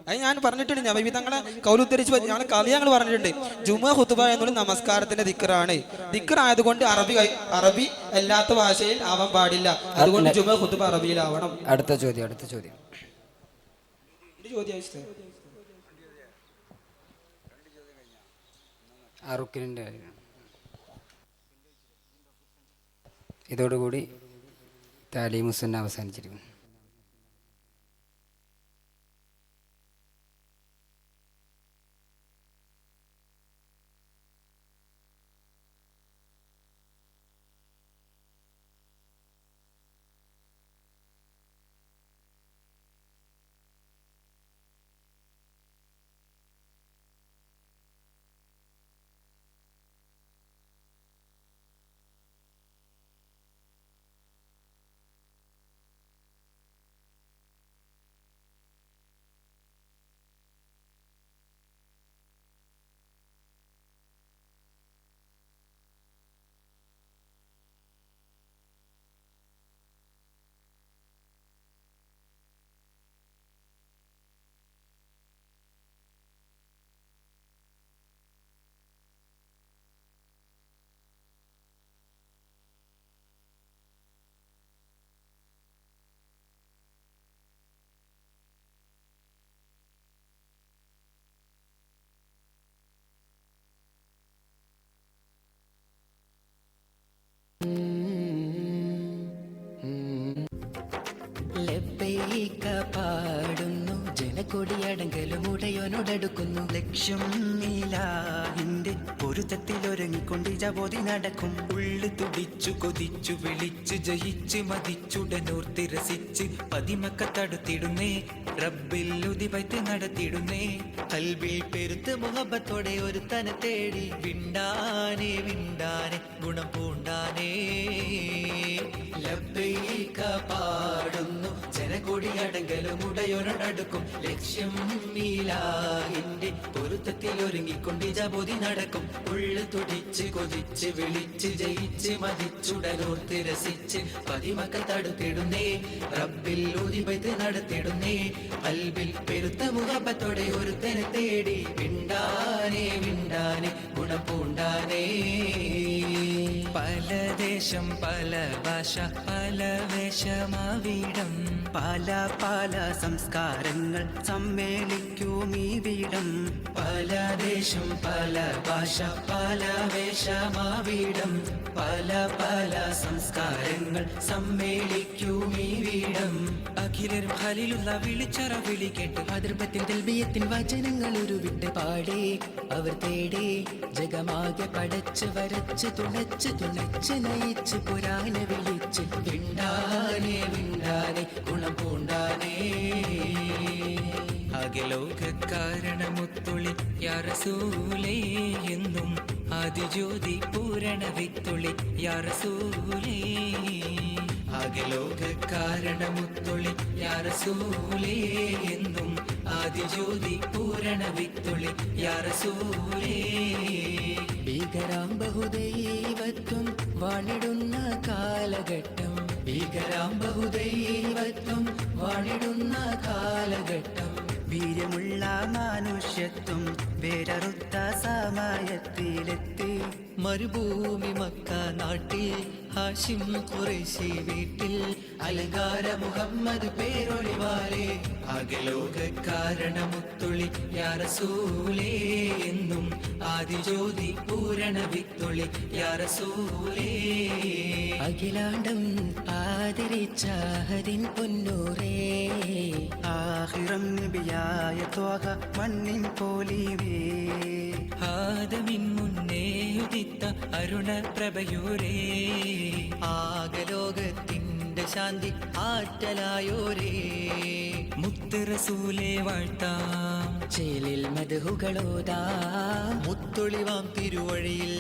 [SPEAKER 7] അത് ഞാൻ പറഞ്ഞിട്ടുണ്ട്. ഞാൻ തങ്ങളെ കൗലുദ്ധരിച്ച് ഞങ്ങൾ പറഞ്ഞിട്ടുണ്ട്, ജുമുഅ ഖുതുബ എന്നുള്ള നമസ്കാരത്തിന്റെ ദിക്റാണ്. ദിക്ർ ആയതുകൊണ്ട് അറബി അല്ലാത്ത ഭാഷയിൽ ആവാൻ പാടില്ല. അതുകൊണ്ട് ജുമുഅ ഖുതുബ അറബിയിലാവണം.
[SPEAKER 2] അടുത്ത ചോദ്യം റുക്കിനിൻ്റെ കാര്യം. ഇതോടുകൂടി താലീമുസുന്ന അവസാനിച്ചിരിക്കുന്നു.
[SPEAKER 14] പാടുന്നു ജനക്കൊടിയടങ്കലും ഉടയോനോടടുക്കുന്നു. ലക്ഷ്യം നീലാഹിന്റെ പൊരുത്തത്തിലൊരുങ്ങിക്കൊണ്ട് ജബോധി നടക്കും. ഉള്ളു തുടിച്ചു കൊതിച്ചു വിളിച്ചു ജയിച്ചു മതിച്ചുടനോർത്തി രസിച്ച് പതിമക്ക തടുത്തിടുന്നേ. റബ്ബിൽ ഉദിപൈത്ത് നടത്തിടുന്നേ. കൽബിൽ പെരുത്ത് മുഹബത്തോടെ ഒരു തന തേടി വിണ്ടാനെ വിണ്ടാനെ ഗുണം പൂണ്ടാനേ. ലബ്ബൈക പാടുന്നു ജനകൊടിയടങ്കലും ഉടയോനടുക്കും. ലക്ഷ്യം നീലാഹിന്റെ പൊരുത്തത്തിൽ ഒരുങ്ങിക്കൊണ്ട് ജബോധി നടക്കും. ഉള്ളു തുടിച്ച് കൊതിച്ച് വിളിച്ച് ജയിച്ച് മതിച്ചുടനോർത്ത് രസിച്ച് പതിമക്ക തടുത്തിടുന്നേ. റബ്ബിൽ ഉദിപൈത്ത് നടത്തിടുന്നേ. കൽബിൽ പെരുത്ത മുഹബത്തോടെ ഒരുത്തനെ തേടി വിണ്ടാനെ വിണ്ടാനെ ഗുണം പൂണ്ടാനേ. പല ദേശം പല ഭാഷ പല വേഷമാവിടം. പല പല സംസ്കാരങ്ങൾ സമ്മേളിക്കും ഈ വീടം. പല ദേശം പല ഭാഷ പല വേഷമാവിടം. പല പല സംസ്കാരങ്ങൾ സമ്മേളിക്കും ഈ വീടം. അഖിലരും ഖലീലുള്ള വിളിച്ചറ വിളി കേട്ട് അതിർപ്പത്തിൻ തൽബിയത്തിൻ വചനങ്ങൾ ഉരുവിട്ട് പാടി അവർ തേടി ജഗമാകെ പടച്ച് വരച്ച് തുണച്ച് തുണച്ച് നയിച്ച് പുരാന വിളിച്ച് വിണ്ടാനെ വിണ്ടാനെ ഗുണം പൂണ്ടാനേ. അകലോക കാരണമുത്തുളി യാ റസൂലേ എന്നും ആദിജ്യോതി പൂരണ വിത്തുളി യാ റസൂലേ. അകലോക കാരണമുത്തുളി യാ റസൂലേ എന്നും ആദിജ്യോതി പൂരണ വിത്തുളി യാ റസൂലേ. ഭീകരാം ബഹുദൈവത്വം വാണിടുന്ന കാലഘട്ടം. ഭീകരാം ബഹുദൈവത്വം വാണിടുന്ന കാലഘട്ടം. വീര്യമുള്ള മനുഷ്യത്വം വേരറുത്ത സമയത്തിലെത്തി. മരുഭൂമി മക്ക നാട്ടിൽ ഹാഷിം ഖുറൈശി വീട്ടിൽ അലങ്കാര മുഹമ്മദ് പേരൊളിവാലേ അകലോക കാരണമുത്തുളി യാ റസൂലേ എന്നും ആദിജ്യോതി പൂരണ വിത്തുളി യാ റസൂലേ അഖിലാണ്ടം ആദരിച്ചാഹദിൻ പൊന്നൂരേ
[SPEAKER 15] ആഖിറം നബിയായ ത്വാഹ മണ്ണിൻ പോലിവേ
[SPEAKER 14] ആദമിൻ മുന്നേ ഉദിത്ത അരുണ പ്രഭയോരേ ആകലോകത്തിന്റെ ശാന്തി ആറ്റലായോരേ മുത്ത് റസൂലേ വാഴ്ത്താം ചേലിൽ മദ്ഹുകളോതാം മുത്തൊളിവാം തിരുവഴിയിൽ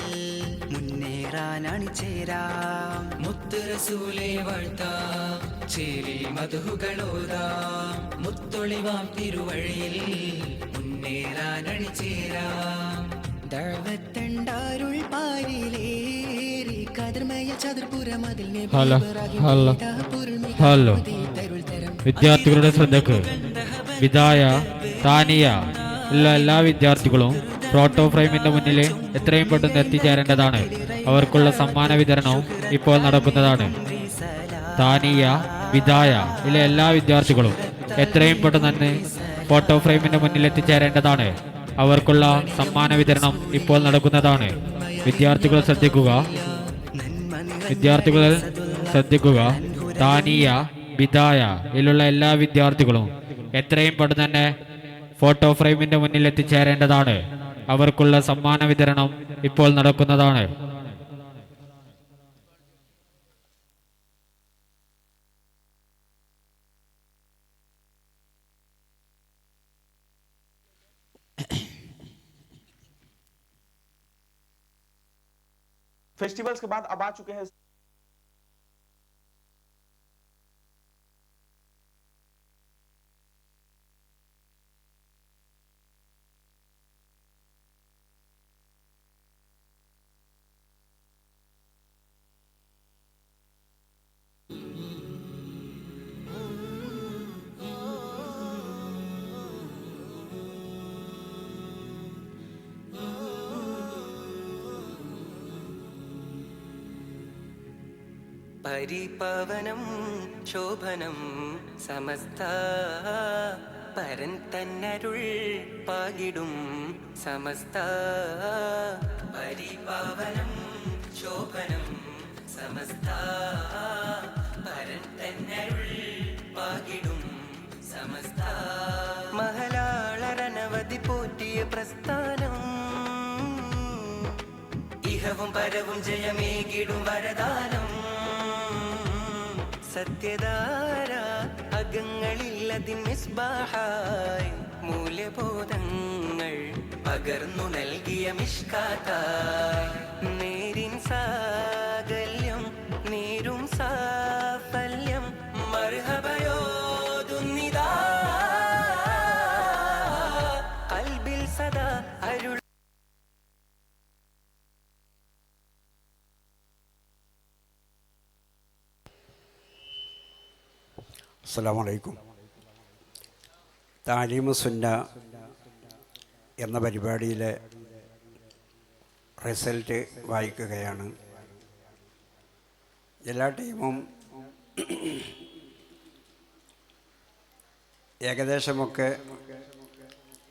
[SPEAKER 15] മുന്നേറാനണിചേരാം
[SPEAKER 14] മുത്ത് റസൂലേ വാഴ്ത്താം ചേലിൽ മദ്ഹുകളോതാം മുത്തൊളിവാം തിരുവഴിയിൽ മുന്നേറാനണിചേരാം ദഅവത്തണ്ടാരുൾ പാരിലേറി കതിർമയ ചതുർപുരമതിൽ
[SPEAKER 16] ഹലോ വിദ്യാർത്ഥികളുടെ ശ്രദ്ധക്ക് വിദായ താനിയ ഉള്ള എല്ലാ വിദ്യാർത്ഥികളും ഫോട്ടോ ഫ്രെയിമിന്റെ മുന്നിൽ എത്രയും പെട്ടെന്ന് എത്തിച്ചേരേണ്ടതാണ്. അവർക്കുള്ള സമ്മാന വിതരണവും ഇപ്പോൾ നടക്കുന്നതാണ്. താനിയ വിദായ ഇല്ല എല്ലാ വിദ്യാർത്ഥികളും എത്രയും പെട്ടെന്ന് തന്നെ ഫോട്ടോ ഫ്രെയിമിന്റെ മുന്നിൽ എത്തിച്ചേരേണ്ടതാണ്. അവർക്കുള്ള സമ്മാന വിതരണം ഇപ്പോൾ നടക്കുന്നതാണ്. വിദ്യാർത്ഥികൾ ശ്രദ്ധിക്കുക. താനിയ വിദായ ഇതിലുള്ള എല്ലാ വിദ്യാർത്ഥികളും എത്രയും പെട്ടെന്ന് തന്നെ ഫോട്ടോ ഫ്രെയിമിന്റെ മുന്നിൽ എത്തിച്ചേരേണ്ടതാണ്. അവർക്കുള്ള സമ്മാന വിതരണം ഇപ്പോൾ നടക്കുന്നതാണ്.
[SPEAKER 17] फेस्टिवल्स के बाद अब आ चुके हैं
[SPEAKER 14] പരിപവനം ശോഭനം സമസ്ത പരൻ തന്നരുൾ പാകിടും സമസ്ത പരിപവനം ശോഭനം സമസ്ത പരൻ തന്നരുൾ പാകിടും സമസ്ത മഹലാളരനവധി പോറ്റിയ പ്രസ്ഥാനം ഇഹവും പരവും ജയമേകിടും വരദാനം സത്യധാര അകങ്ങളിൽ അതിൻ മിസ്ബാഹായി മൂല്യബോധങ്ങൾ പകർന്നു നൽകിയ മിഷ്കാത്തായി നേരിൻ സാകല്യം നേരും സാഫല്യം മർഹബയോതുന്നിതാ കൽബിൽ സദാ അരുൾ
[SPEAKER 13] അസ്സലാമു അലൈക്കും. താലീമു സുന്ന എന്ന പരിപാടിയിലെ റിസൾട്ട് വായിക്കുകയാണ്. എല്ലാ ടീമും ഏകദേശമൊക്കെ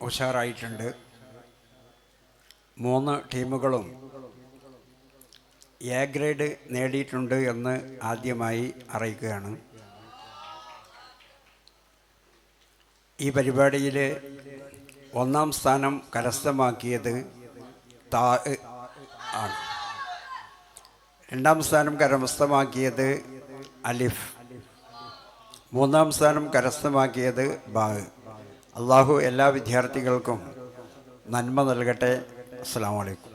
[SPEAKER 13] ഉഷാറായിട്ടുണ്ട്. 3 ടീമുകളും എ ഗ്രേഡ് നേടിയിട്ടുണ്ട് എന്ന് ആദ്യമായി അറിയിക്കുകയാണ്. ഈ പരിപാടിയിൽ 1ാം സ്ഥാനം കരസ്ഥമാക്കിയത് താ ആണ്. 2ാം സ്ഥാനം കരസ്ഥമാക്കിയത് അലിഫ്. 3ാം സ്ഥാനം കരസ്ഥമാക്കിയത് ബാ. അള്ളാഹു എല്ലാ വിദ്യാർത്ഥികൾക്കും നന്മ നൽകട്ടെ. അസ്സലാമു അലൈക്കും.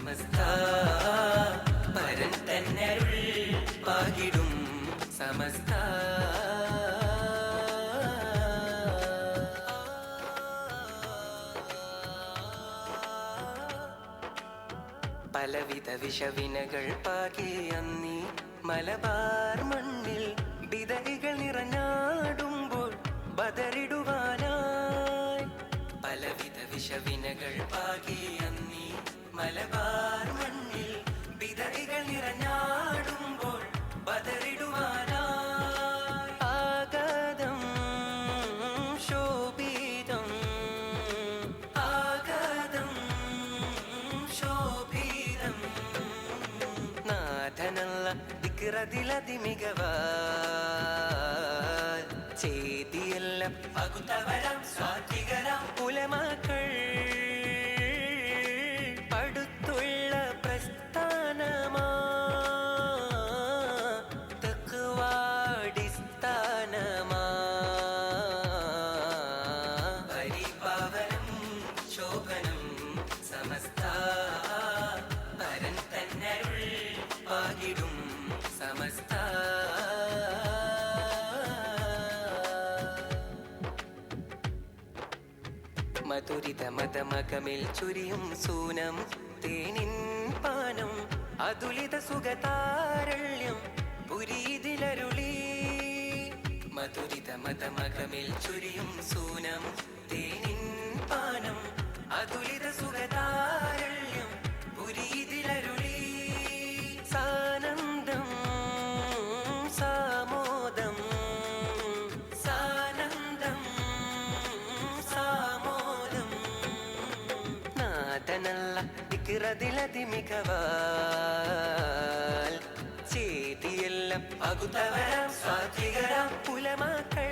[SPEAKER 14] സമസ്ത പരൻ തന്നരുൾ പാകിടും സമസ്ത പലവിധ വിഷവിനകൾ പാകിയന്നീ മലബാർ മണ്ണിൽ വിതറികൾ നിറഞ്ഞാടുമ്പോൾ ബദറിടുവാനായി. പലവിധ വിഷവിനകൾ പാകിയന്നീ മലബാർ മണ്ണിൽ വിതറികൾ നിറഞ്ഞാടുമ്പോൾ ബദറിടുവാനായി. ആഗതം ശോഭിതം ആഗതം ശോഭിതം നാഥനല്ല ദിക്റതിലതി മികവാൽ ചെയ്തിയെല്ലാം പകുത്തവരം സ്വാധികരം ഉലമാക്കൾ അടുത്തുള്ള പ്രസ്ഥാനമാ തഖ്വാടിസ്ഥാനമാ പരിപാവനം ശോഭനം സമസ്ത പരൻ തന്നരുൾ പാകിടും സമസ്ത. മധുരിത മതമകമിൽ ചുരിയും സൂനം തേനിൻ പാനം അതുലിത സുഖതാരള്യം പുരീതിലരുളി. മധുരിത മതമകമിൽ ചുരിയും സൂനം തേനിൻ പാനം അതുലിത സുഖതാരള്യം പുരീതിലരുളി. സാനന്ദം സാമോദം സാനന്ദം സാമോദം നാഥനല്ല ദിക്റതിലതി മികവാൽ ചെയ്തിയെല്ലാം പകുത്തവരം സ്വാധികരം ഉലമാക്കൾ.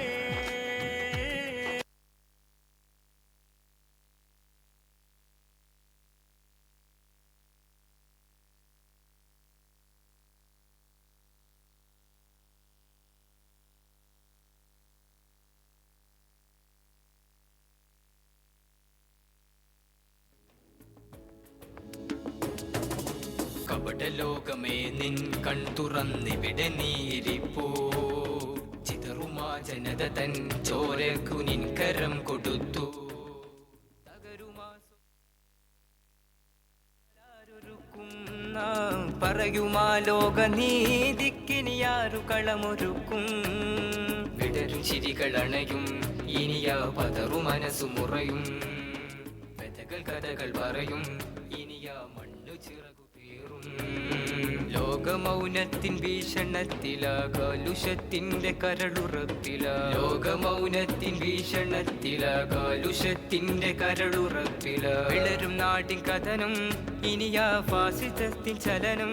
[SPEAKER 17] കപടലോകമേ നിൻ കൺ തുറന്നിവിടെ നീരിപ്പോ ചിതറുമാ ജനത തൻ ചോരക്കു നിൻ കരം കൊടുത്തു. പറയുമാ ലോക നീതിക്കിനിയാരു കളമൊരുക്കും. വിടരും ചിരികളണയും ഇനിയാ പതറു മനസ്സു മുറയും. വ്യതകൾ കഥകൾ പറയും ഇനിയാ മണ്ണു ചിറകു പേറും. ലോകമൗനത്തിൻ ഭീഷണത്തിലാകാലുഷത്തിന്റെ കരളുറപ്പില. ലോകമൗനത്തിൻ ഭീഷണത്തിലാകാലുഷത്തിന്റെ കരളുറപ്പില. വിളരും നാട്ടിൻ കഥനം ഇനിയാ ഫാസിസത്തിൻ ചലനം.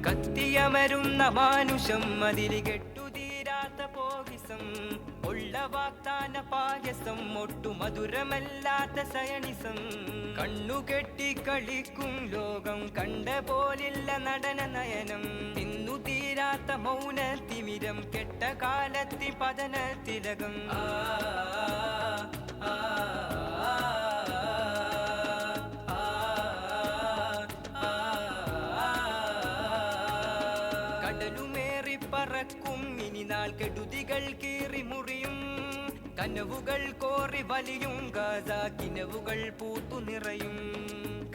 [SPEAKER 17] കത്തിയമരുന്ന മാനുഷം അതിരി കെട്ടുതീരാത്ത പോകിസം. ഉള്ള വാഗ്ദാന പായസം ഒട്ടു മധുരമല്ലാത്ത സയനിസം. കണ്ണുകെട്ടി കളിക്കും ലോകം കണ്ട പോലില്ല നടന നയനം. ഇന്നു തീരാത്ത മൗന തിമിരം കെട്ട കാലത്തി പതന തിലകം. കടലുമേറി പറക്കും ഇനി നാൾ കെടുതികൾ കീറി മുറിയും. കനവുകൾ കോറി വലിയും ഗാസ കിനവുകൾ പൂത്തു നിറയും.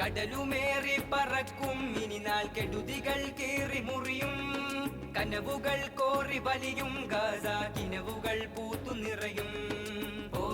[SPEAKER 17] കടലുമേറി പറക്കും ഇനി നാൾ കെടുതികൾ കീറി മുറിയും. കനവുകൾ കോറി വലിയും ഗാസ കിനവുകൾ പൂത്തു നിറയും. ഓ